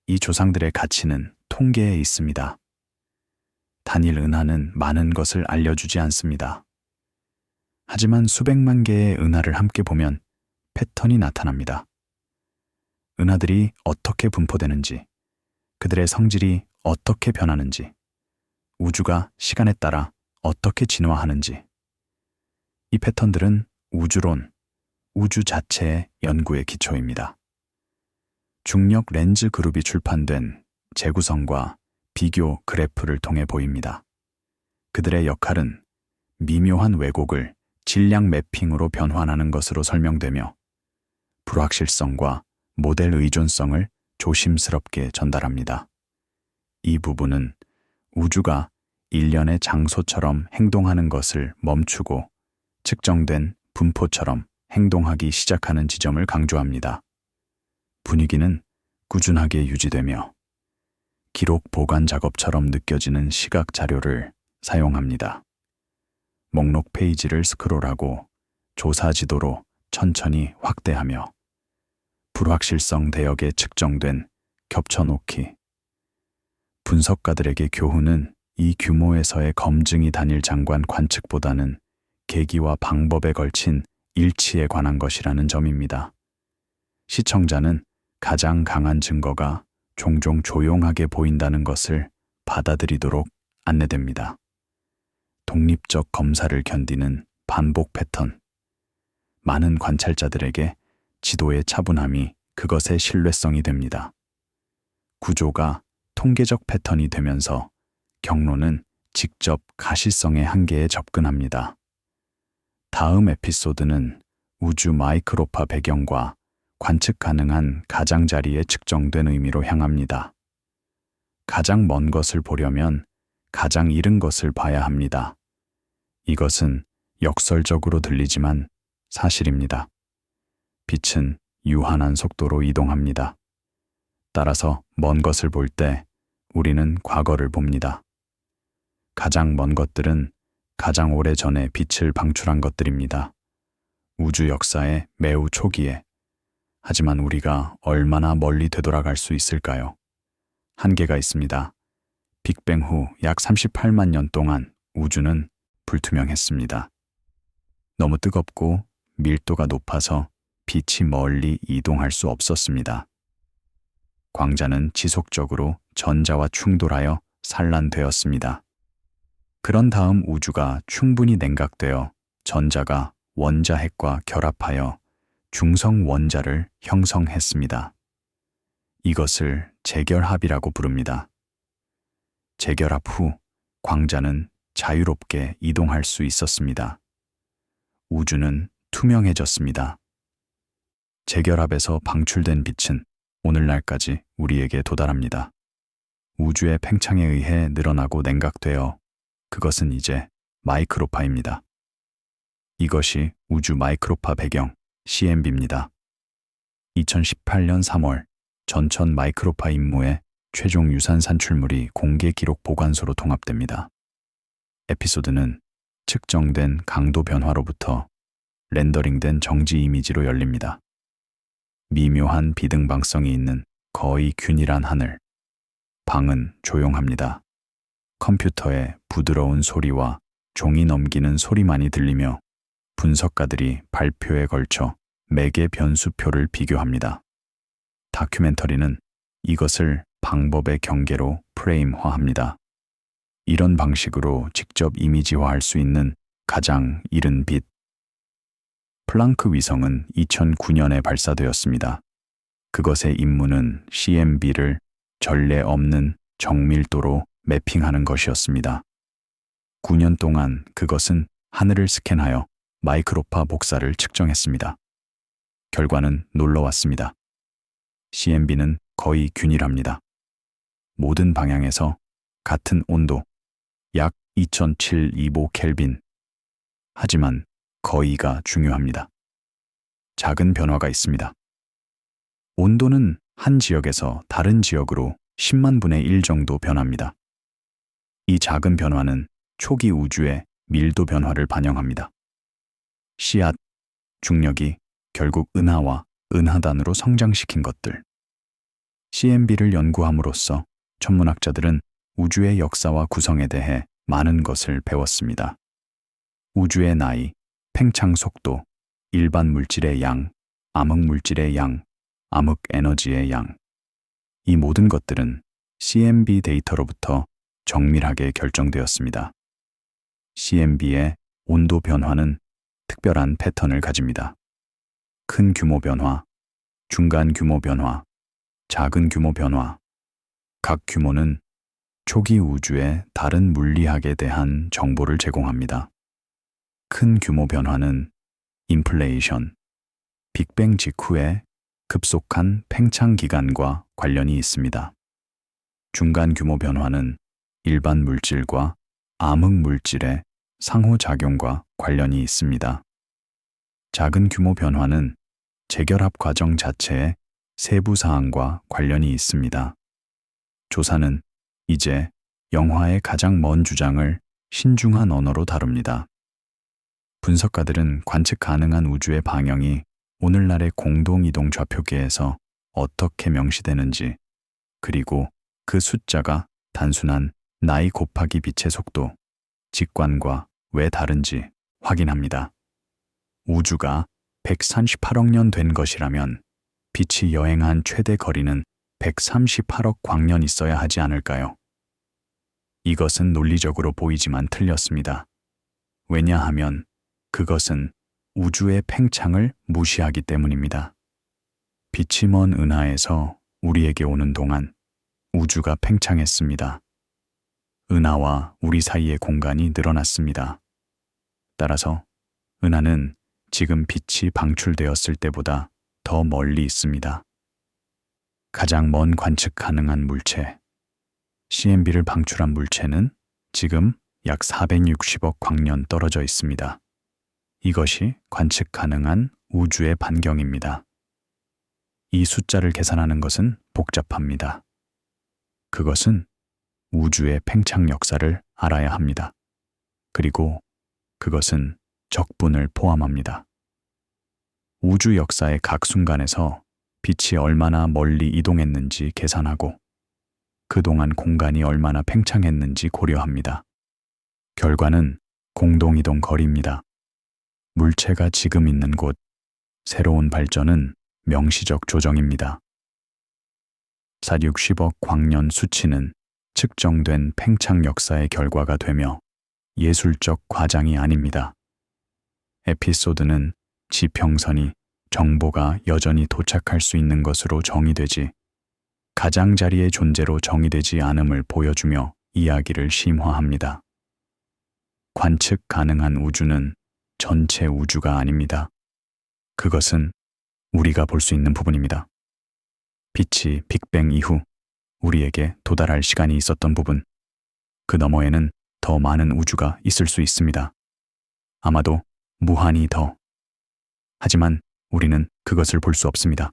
이 조상들의 가치는 통계에 있습니다. 단일 은하는 많은 것을 알려주지 않습니다. 하지만 수백만 개의 은하를 함께 보면 패턴이 나타납니다. 은하들이 어떻게 분포되는지, 그들의 성질이 어떻게 변하는지, 우주가 시간에 따라 어떻게 진화하는지. 이 패턴들은 우주론, 우주 자체의 연구의 기초입니다. 중력 렌즈 그룹이 출판된 재구성과 비교 그래프를 통해 보입니다. 그들의 역할은 미묘한 왜곡을 질량 매핑으로 변환하는 것으로 설명되며 불확실성과 모델 의존성을 조심스럽게 전달합니다. 이 부분은 우주가 일련의 장소처럼 행동하는 것을 멈추고 측정된 분포처럼 행동하기 시작하는 지점을 강조합니다. 분위기는 꾸준하게 유지되며 기록 보관 작업처럼 느껴지는 시각 자료를 사용합니다. 목록 페이지를 스크롤하고 조사 지도로 천천히 확대하며 불확실성 대역에 측정된 겹쳐놓기. 분석가들에게 교훈은 이 규모에서의 검증이 단일 장관 관측보다는 계기와 방법에 걸친 일치에 관한 것이라는 점입니다. 시청자는 가장 강한 증거가 종종 조용하게 보인다는 것을 받아들이도록 안내됩니다. 독립적 검사를 견디는 반복 패턴. 많은 관찰자들에게 지도의 차분함이 그것의 신뢰성이 됩니다. 구조가 통계적 패턴이 되면서 경로는 직접 가시성의 한계에 접근합니다. 다음 에피소드는 우주 마이크로파 배경과 관측 가능한 가장자리에 측정된 의미로 향합니다. 가장 먼 것을 보려면 가장 이른 것을 봐야 합니다. 이것은 역설적으로 들리지만 사실입니다. 빛은 유한한 속도로 이동합니다. 따라서 먼 것을 볼 때 우리는 과거를 봅니다. 가장 먼 것들은 가장 오래 전에 빛을 방출한 것들입니다. 우주 역사의 매우 초기에. 하지만 우리가 얼마나 멀리 되돌아갈 수 있을까요? 한계가 있습니다. 빅뱅 후 약 38만 년 동안 우주는 불투명했습니다. 너무 뜨겁고 밀도가 높아서 빛이 멀리 이동할 수 없었습니다. 광자는 지속적으로 전자와 충돌하여 산란되었습니다. 그런 다음 우주가 충분히 냉각되어 전자가 원자핵과 결합하여 중성 원자를 형성했습니다. 이것을 재결합이라고 부릅니다. 재결합 후 광자는 자유롭게 이동할 수 있었습니다. 우주는 투명해졌습니다. 재결합에서 방출된 빛은 오늘날까지 우리에게 도달합니다. 우주의 팽창에 의해 늘어나고 냉각되어 그것은 이제 마이크로파입니다. 이것이 우주 마이크로파 배경 CMB입니다. 2018년 3월 전천 마이크로파 임무의 최종 유산 산출물이 공개 기록 보관소로 통합됩니다. 에피소드는 측정된 강도 변화로부터 렌더링된 정지 이미지로 열립니다. 미묘한 비등방성이 있는 거의 균일한 하늘. 방은 조용합니다. 컴퓨터의 부드러운 소리와 종이 넘기는 소리만이 들리며 분석가들이 발표에 걸쳐 매개 변수표를 비교합니다. 다큐멘터리는 이것을 방법의 경계로 프레임화합니다. 이런 방식으로 직접 이미지화할 수 있는 가장 이른 빛. 플랑크 위성은 2009년에 발사되었습니다. 그것의 임무는 CMB를 전례 없는 정밀도로 매핑하는 것이었습니다. 9년 동안 그것은 하늘을 스캔하여 마이크로파 복사를 측정했습니다. 결과는 놀라웠습니다. CMB는 거의 균일합니다. 모든 방향에서 같은 온도, 약 200725 켈빈. 하지만 거의가 중요합니다. 작은 변화가 있습니다. 온도는 한 지역에서 다른 지역으로 10만 분의 1 정도 변합니다. 이 작은 변화는 초기 우주의 밀도 변화를 반영합니다. 씨앗, 중력이 결국 은하와 은하단으로 성장시킨 것들. CMB를 연구함으로써 천문학자들은 우주의 역사와 구성에 대해 많은 것을 배웠습니다. 우주의 나이, 팽창 속도, 일반 물질의 양, 암흑 물질의 양, 암흑 에너지의 양. 이 모든 것들은 CMB 데이터로부터 정밀하게 결정되었습니다. CMB의 온도 변화는 특별한 패턴을 가집니다. 큰 규모 변화, 중간 규모 변화, 작은 규모 변화. 각 규모는 초기 우주의 다른 물리학에 대한 정보를 제공합니다. 큰 규모 변화는 인플레이션, 빅뱅 직후의 급속한 팽창 기간과 관련이 있습니다. 중간 규모 변화는 일반 물질과 암흑 물질의 상호작용과 관련이 있습니다. 작은 규모 변화는 재결합 과정 자체의 세부 사항과 관련이 있습니다. 조사는 이제 영화의 가장 먼 주장을 신중한 언어로 다룹니다. 분석가들은 관측 가능한 우주의 방향이 오늘날의 공동이동 좌표계에서 어떻게 명시되는지, 그리고 그 숫자가 단순한 나이 곱하기 빛의 속도, 직관과 왜 다른지 확인합니다. 우주가 138억 년 된 것이라면 빛이 여행한 최대 거리는 138억 광년 있어야 하지 않을까요? 이것은 논리적으로 보이지만 틀렸습니다. 왜냐하면 그것은 우주의 팽창을 무시하기 때문입니다. 빛이 먼 은하에서 우리에게 오는 동안 우주가 팽창했습니다. 은하와 우리 사이의 공간이 늘어났습니다. 따라서 은하는 지금 빛이 방출되었을 때보다 더 멀리 있습니다. 가장 먼 관측 가능한 물체, CMB를 방출한 물체는 지금 약 460억 광년 떨어져 있습니다. 이것이 관측 가능한 우주의 반경입니다. 이 숫자를 계산하는 것은 복잡합니다. 그것은 우주의 팽창 역사를 알아야 합니다. 그리고 그것은 적분을 포함합니다. 우주 역사의 각 순간에서 빛이 얼마나 멀리 이동했는지 계산하고 그동안 공간이 얼마나 팽창했는지 고려합니다. 결과는 공동이동 거리입니다. 물체가 지금 있는 곳, 새로운 발전은 명시적 조정입니다. 460억 광년 수치는 측정된 팽창 역사의 결과가 되며 예술적 과장이 아닙니다. 에피소드는 지평선이 정보가 여전히 도착할 수 있는 것으로 정의되지 가장자리의 존재로 정의되지 않음을 보여주며 이야기를 심화합니다. 관측 가능한 우주는 전체 우주가 아닙니다. 그것은 우리가 볼 수 있는 부분입니다. 빛이 빅뱅 이후 우리에게 도달할 시간이 있었던 부분, 그 너머에는 더 많은 우주가 있을 수 있습니다. 아마도 무한히 더. 하지만 우리는 그것을 볼 수 없습니다.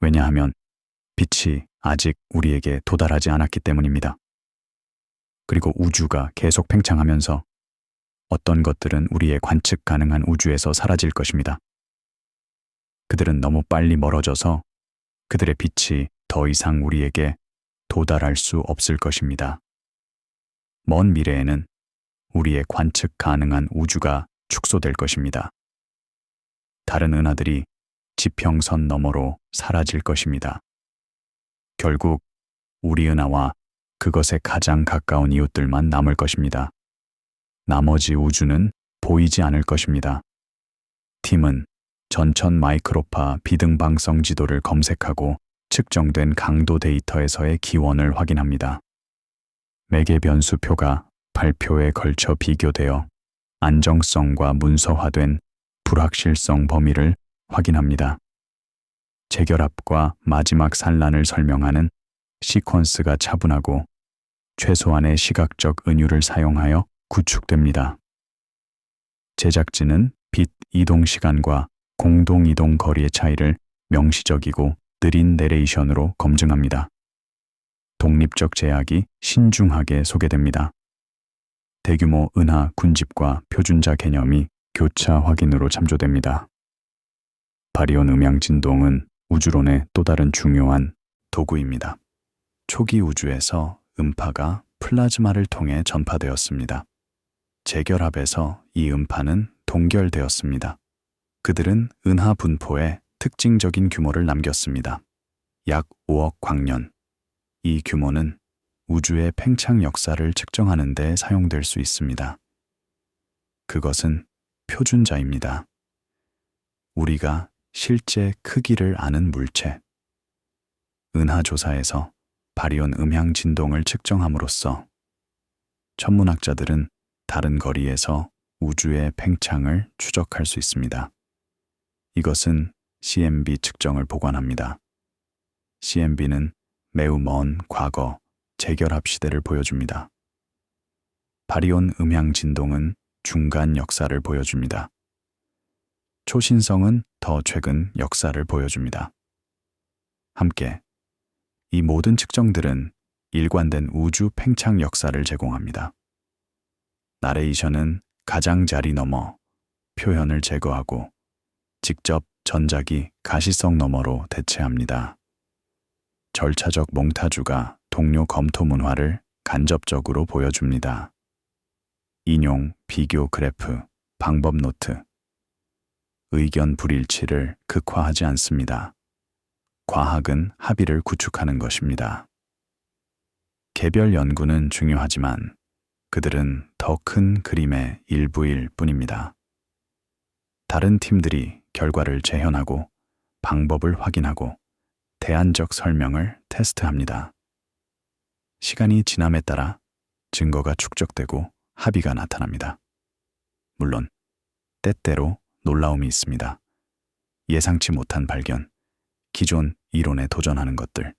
왜냐하면 빛이 아직 우리에게 도달하지 않았기 때문입니다. 그리고 우주가 계속 팽창하면서 어떤 것들은 우리의 관측 가능한 우주에서 사라질 것입니다. 그들은 너무 빨리 멀어져서 그들의 빛이 더 이상 우리에게 도달할 수 없을 것입니다. 먼 미래에는 우리의 관측 가능한 우주가 축소될 것입니다. 다른 은하들이 지평선 너머로 사라질 것입니다. 결국 우리 은하와 그것에 가장 가까운 이웃들만 남을 것입니다. 나머지 우주는 보이지 않을 것입니다. 팀은 전천 마이크로파 비등방성 지도를 검색하고 측정된 강도 데이터에서의 기원을 확인합니다. 매개 변수표가 발표에 걸쳐 비교되어 안정성과 문서화된 불확실성 범위를 확인합니다. 재결합과 마지막 산란을 설명하는 시퀀스가 차분하고 최소한의 시각적 은유를 사용하여 구축됩니다. 제작진은 빛 이동 시간과 공동 이동 거리의 차이를 명시적이고 느린 내레이션으로 검증합니다. 독립적 제약이 신중하게 소개됩니다. 대규모 은하 군집과 표준자 개념이 교차 확인으로 참조됩니다. 바리온 음향 진동은 우주론의 또 다른 중요한 도구입니다. 초기 우주에서 음파가 플라즈마를 통해 전파되었습니다. 재결합에서 이 음파는 동결되었습니다. 그들은 은하 분포에 특징적인 규모를 남겼습니다. 약 5억 광년. 이 규모는 우주의 팽창 역사를 측정하는 데 사용될 수 있습니다. 그것은 표준자입니다. 우리가 실제 크기를 아는 물체. 은하 조사에서 바리온 음향 진동을 측정함으로써 천문학자들은 다른 거리에서 우주의 팽창을 추적할 수 있습니다. 이것은 CMB 측정을 보관합니다. CMB는 매우 먼 과거 재결합 시대를 보여줍니다. 바리온 음향 진동은 중간 역사를 보여줍니다. 초신성은 더 최근 역사를 보여줍니다. 함께 이 모든 측정들은 일관된 우주 팽창 역사를 제공합니다. 나레이션은 가장자리 너머 표현을 제거하고 직접 전자기 가시성 너머로 대체합니다. 절차적 몽타주가 동료 검토 문화를 간접적으로 보여줍니다. 인용, 비교 그래프, 방법 노트. 의견 불일치를 극화하지 않습니다. 과학은 합의를 구축하는 것입니다. 개별 연구는 중요하지만 그들은 더 큰 그림의 일부일 뿐입니다. 다른 팀들이 결과를 재현하고 방법을 확인하고 대안적 설명을 테스트합니다. 시간이 지남에 따라 증거가 축적되고 합의가 나타납니다. 물론 때때로 놀라움이 있습니다. 예상치 못한 발견, 기존 이론에 도전하는 것들.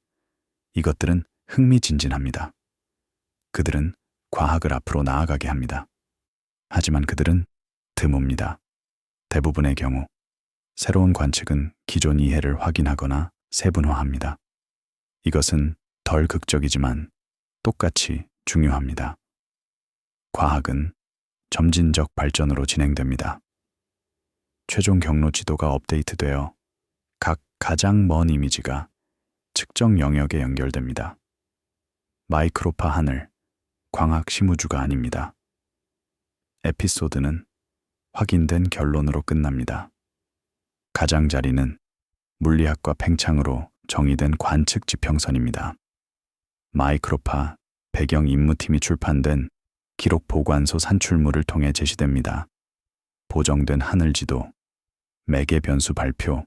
이것들은 흥미진진합니다. 그들은 과학을 앞으로 나아가게 합니다. 하지만 그들은 드뭅니다. 대부분의 경우 새로운 관측은 기존 이해를 확인하거나 세분화합니다. 이것은 덜 극적이지만 똑같이 중요합니다. 과학은 점진적 발전으로 진행됩니다. 최종 경로 지도가 업데이트되어 각 가장 먼 이미지가 측정 영역에 연결됩니다. 마이크로파 하늘, 광학 심우주가 아닙니다. 에피소드는 확인된 결론으로 끝납니다. 가장자리는 물리학과 팽창으로 정의된 관측 지평선입니다. 마이크로파 배경 임무팀이 출판된 기록 보관소 산출물을 통해 제시됩니다. 보정된 하늘지도, 매개 변수 발표,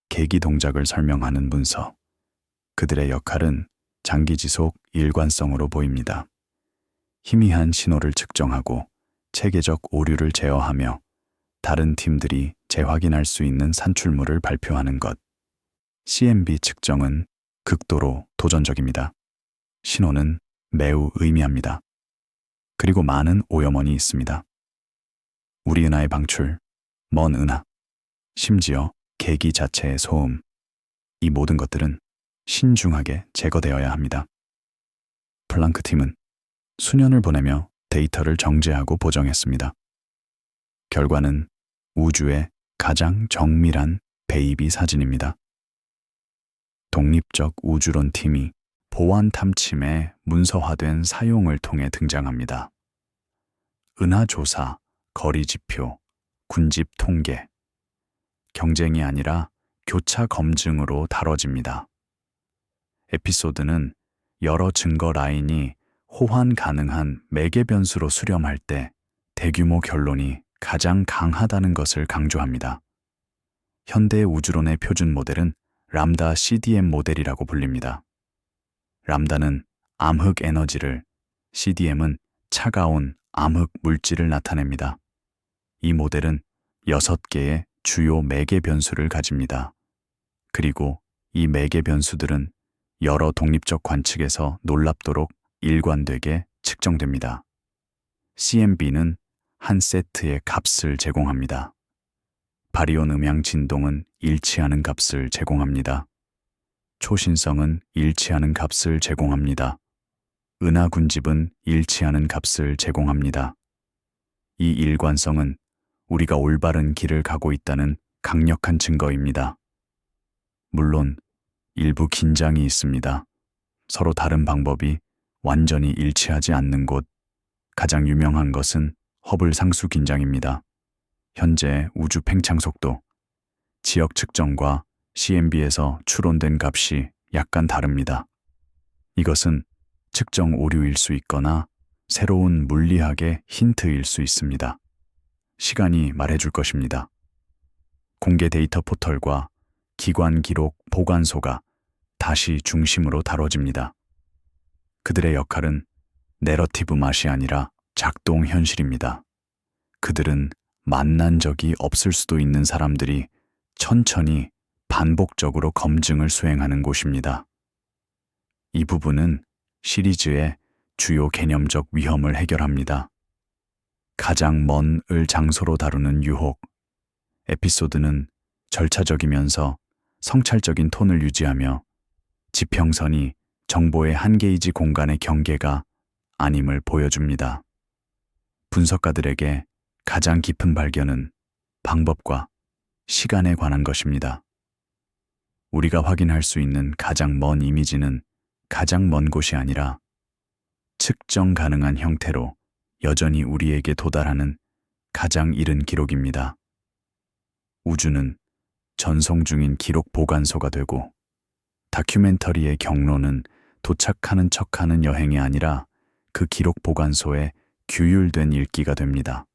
계기 동작을 설명하는 문서. 그들의 역할은 장기 지속 일관성으로 보입니다. 희미한 신호를 측정하고 체계적 오류를 제어하며 다른 팀들이 재확인할 수 있는 산출물을 발표하는 것. CMB 측정은 극도로 도전적입니다. 신호는 매우 의미합니다. 그리고 많은 오염원이 있습니다. 우리 은하의 방출, 먼 은하, 심지어 계기 자체의 소음. 이 모든 것들은 신중하게 제거되어야 합니다. 플랑크 팀은 수년을 보내며 데이터를 정제하고 보정했습니다. 결과는 우주의 가장 정밀한 베이비 사진입니다. 독립적 우주론 팀이 보안 탐침의 문서화된 사용을 통해 등장합니다. 은하 조사, 거리 지표, 군집 통계. 경쟁이 아니라 교차 검증으로 다뤄집니다. 에피소드는 여러 증거 라인이 호환 가능한 매개 변수로 수렴할 때 대규모 결론이 가장 강하다는 것을 강조합니다. 현대 우주론의 표준 모델은 람다 CDM 모델이라고 불립니다. 람다는 암흑 에너지를, CDM은 차가운 암흑 물질을 나타냅니다. 이 모델은 6개의 주요 매개 변수를 가집니다. 그리고 이 매개 변수들은 여러 독립적 관측에서 놀랍도록 일관되게 측정됩니다. CMB는 한 세트의 값을 제공합니다. 바리온 음향 진동은 일치하는 값을 제공합니다. 초신성은 일치하는 값을 제공합니다. 은하 군집은 일치하는 값을 제공합니다. 이 일관성은 우리가 올바른 길을 가고 있다는 강력한 증거입니다. 물론 일부 긴장이 있습니다. 서로 다른 방법이 완전히 일치하지 않는 곳, 가장 유명한 것은 허블 상수 긴장입니다. 현재 우주 팽창 속도, 지역 측정과 CMB에서 추론된 값이 약간 다릅니다. 이것은 측정 오류일 수 있거나 새로운 물리학의 힌트일 수 있습니다. 시간이 말해줄 것입니다. 공개 데이터 포털과 기관 기록 보관소가 다시 중심으로 다뤄집니다. 그들의 역할은 내러티브 맛이 아니라 작동 현실입니다. 그들은 만난 적이 없을 수도 있는 사람들이 천천히 반복적으로 검증을 수행하는 곳입니다. 이 부분은 시리즈의 주요 개념적 위험을 해결합니다. 가장 먼을 장소로 다루는 유혹. 에피소드는 절차적이면서 성찰적인 톤을 유지하며 지평선이 정보의 한 게이지 공간의 경계가 아님을 보여줍니다. 분석가들에게 가장 깊은 발견은 방법과 시간에 관한 것입니다. 우리가 확인할 수 있는 가장 먼 이미지는 가장 먼 곳이 아니라 측정 가능한 형태로 여전히 우리에게 도달하는 가장 이른 기록입니다. 우주는 전송 중인 기록 보관소가 되고 다큐멘터리의 경로는 도착하는 척하는 여행이 아니라 그 기록 보관소에 규율된 읽기가 됩니다.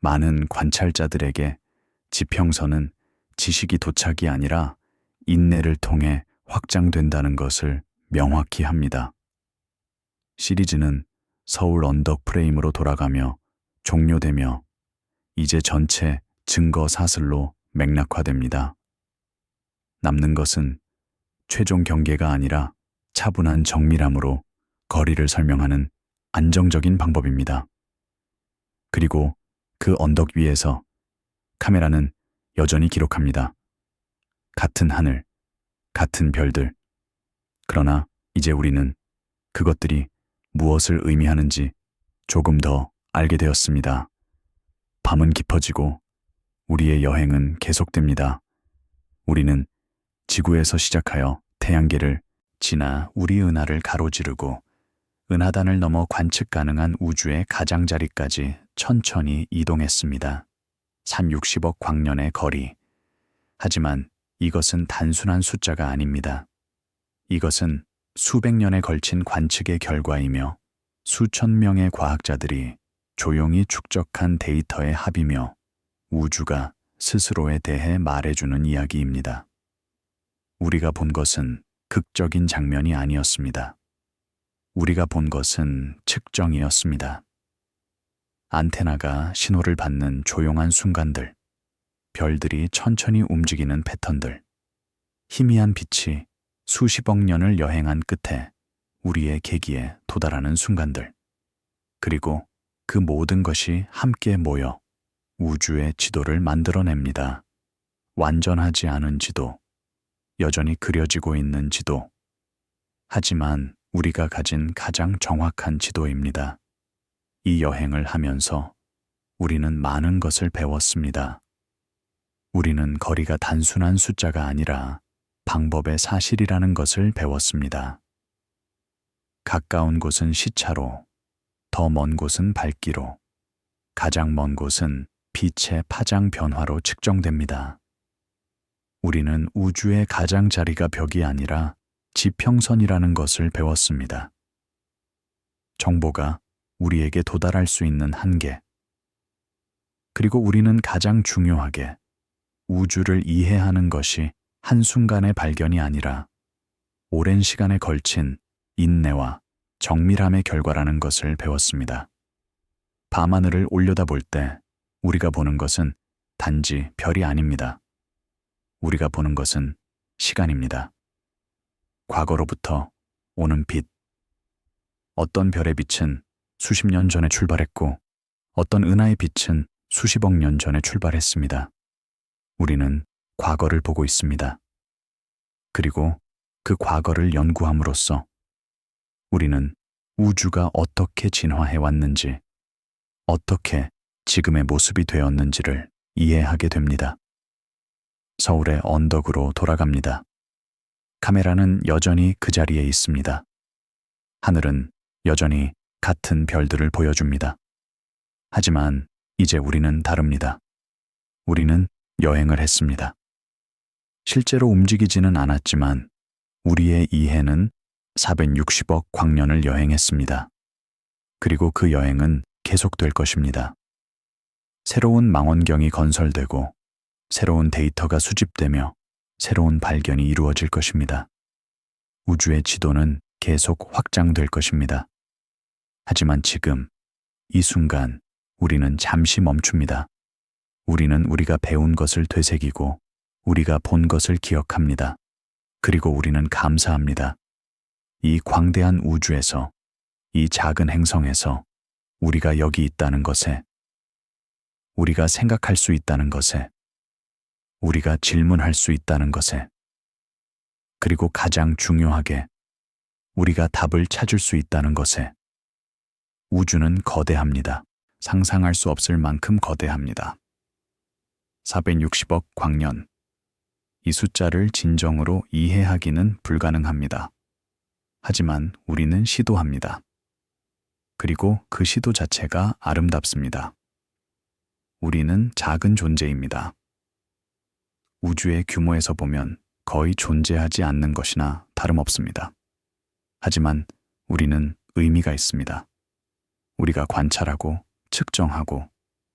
많은 관찰자들에게 지평선은 지식이 도착이 아니라 인내를 통해 확장된다는 것을 명확히 합니다. 시리즈는 서울 언덕 프레임으로 돌아가며 종료되며 이제 전체 증거 사슬로 맥락화됩니다. 남는 것은 최종 경계가 아니라 차분한 정밀함으로 거리를 설명하는 안정적인 방법입니다. 그리고 그 언덕 위에서 카메라는 여전히 기록합니다. 같은 하늘, 같은 별들. 그러나 이제 우리는 그것들이 무엇을 의미하는지 조금 더 알게 되었습니다. 밤은 깊어지고 우리의 여행은 계속됩니다. 우리는 지구에서 시작하여 태양계를 지나 우리 은하를 가로지르고 은하단을 넘어 관측 가능한 우주의 가장자리까지 천천히 이동했습니다. 360억 광년의 거리. 하지만 이것은 단순한 숫자가 아닙니다. 이것은 수백 년에 걸친 관측의 결과이며 수천 명의 과학자들이 조용히 축적한 데이터의 합이며 우주가 스스로에 대해 말해주는 이야기입니다. 우리가 본 것은 극적인 장면이 아니었습니다. 우리가 본 것은 측정이었습니다. 안테나가 신호를 받는 조용한 순간들, 별들이 천천히 움직이는 패턴들, 희미한 빛이 수십억 년을 여행한 끝에 우리의 계기에 도달하는 순간들, 그리고 그 모든 것이 함께 모여 우주의 지도를 만들어냅니다. 완전하지 않은 지도, 여전히 그려지고 있는 지도, 하지만 우리가 가진 가장 정확한 지도입니다. 이 여행을 하면서 우리는 많은 것을 배웠습니다. 우리는 거리가 단순한 숫자가 아니라 방법의 사실이라는 것을 배웠습니다. 가까운 곳은 시차로, 더 먼 곳은 밝기로, 가장 먼 곳은 빛의 파장 변화로 측정됩니다. 우리는 우주의 가장자리가 벽이 아니라 지평선이라는 것을 배웠습니다. 정보가 우리에게 도달할 수 있는 한계. 그리고 우리는 가장 중요하게 우주를 이해하는 것이 한순간의 발견이 아니라 오랜 시간에 걸친 인내와 정밀함의 결과라는 것을 배웠습니다. 밤하늘을 올려다볼 때 우리가 보는 것은 단지 별이 아닙니다. 우리가 보는 것은 시간입니다. 과거로부터 오는 빛. 어떤 별의 빛은 수십 년 전에 출발했고 어떤 은하의 빛은 수십억 년 전에 출발했습니다. 우리는 과거를 보고 있습니다. 그리고 그 과거를 연구함으로써 우리는 우주가 어떻게 진화해 왔는지, 어떻게 지금의 모습이 되었는지를 이해하게 됩니다. 서울의 언덕으로 돌아갑니다. 카메라는 여전히 그 자리에 있습니다. 하늘은 여전히 같은 별들을 보여줍니다. 하지만 이제 우리는 다릅니다. 우리는 여행을 했습니다. 실제로 움직이지는 않았지만 우리의 이해는 460억 광년을 여행했습니다. 그리고 그 여행은 계속될 것입니다. 새로운 망원경이 건설되고 새로운 데이터가 수집되며 새로운 발견이 이루어질 것입니다. 우주의 지도는 계속 확장될 것입니다. 하지만 지금, 이 순간, 우리는 잠시 멈춥니다. 우리는 우리가 배운 것을 되새기고 우리가 본 것을 기억합니다. 그리고 우리는 감사합니다. 이 광대한 우주에서, 이 작은 행성에서 우리가 여기 있다는 것에, 우리가 생각할 수 있다는 것에, 우리가 질문할 수 있다는 것에, 그리고 가장 중요하게 우리가 답을 찾을 수 있다는 것에, 우주는 거대합니다. 상상할 수 없을 만큼 거대합니다. 460억 광년. 이 숫자를 진정으로 이해하기는 불가능합니다. 하지만 우리는 시도합니다. 그리고 그 시도 자체가 아름답습니다. 우리는 작은 존재입니다. 우주의 규모에서 보면 거의 존재하지 않는 것이나 다름없습니다. 하지만 우리는 의미가 있습니다. 우리가 관찰하고 측정하고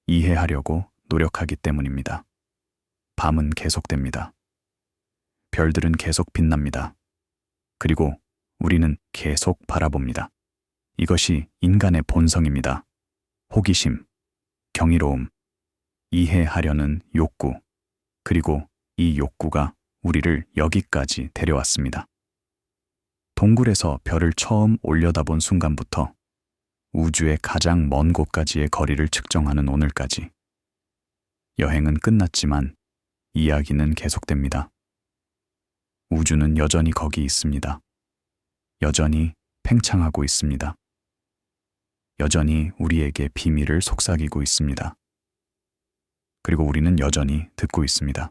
이해하려고 노력하기 때문입니다. 밤은 계속됩니다. 별들은 계속 빛납니다. 그리고 우리는 계속 바라봅니다. 이것이 인간의 본성입니다. 호기심, 경이로움, 이해하려는 욕구, 그리고 이 욕구가 우리를 여기까지 데려왔습니다. 동굴에서 별을 처음 올려다본 순간부터 우주의 가장 먼 곳까지의 거리를 측정하는 오늘까지 여행은 끝났지만 이야기는 계속됩니다. 우주는 여전히 거기 있습니다. 여전히 팽창하고 있습니다. 여전히 우리에게 비밀을 속삭이고 있습니다. 그리고 우리는 여전히 듣고 있습니다.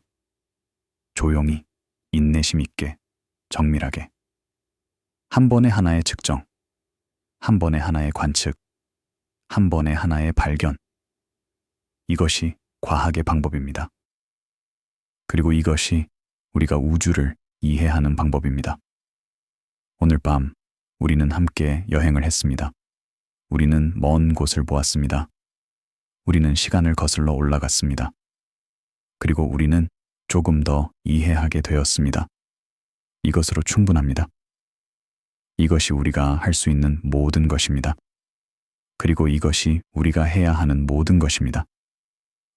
조용히, 인내심 있게, 정밀하게. 한 번에 하나의 측정, 한 번에 하나의 관측, 한 번에 하나의 발견. 이것이 과학의 방법입니다. 그리고 이것이 우리가 우주를 이해하는 방법입니다. 오늘 밤 우리는 함께 여행을 했습니다. 우리는 먼 곳을 보았습니다. 우리는 시간을 거슬러 올라갔습니다. 그리고 우리는 조금 더 이해하게 되었습니다. 이것으로 충분합니다. 이것이 우리가 할 수 있는 모든 것입니다. 그리고 이것이 우리가 해야 하는 모든 것입니다.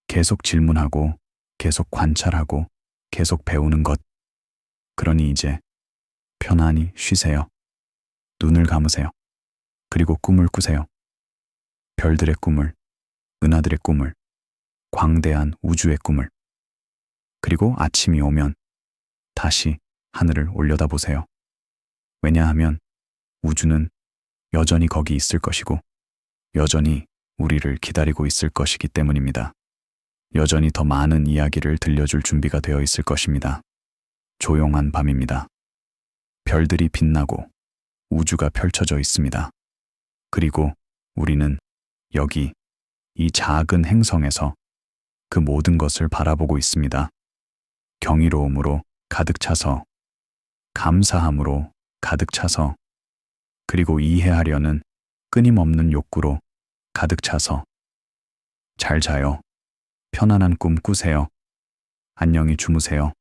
계속 질문하고, 계속 관찰하고, 계속 배우는 것. 그러니 이제 편안히 쉬세요. 눈을 감으세요. 그리고 꿈을 꾸세요. 별들의 꿈을, 은하들의 꿈을, 광대한 우주의 꿈을. 그리고 아침이 오면 다시 하늘을 올려다보세요. 왜냐하면 우주는 여전히 거기 있을 것이고 여전히 우리를 기다리고 있을 것이기 때문입니다. 여전히 더 많은 이야기를 들려줄 준비가 되어 있을 것입니다. 조용한 밤입니다. 별들이 빛나고 우주가 펼쳐져 있습니다. 그리고 우리는 여기 이 작은 행성에서 그 모든 것을 바라보고 있습니다. 경이로움으로 가득 차서, 감사함으로 가득 차서, 그리고 이해하려는 끊임없는 욕구로 가득 차서. 잘 자요. 편안한 꿈 꾸세요. 안녕히 주무세요.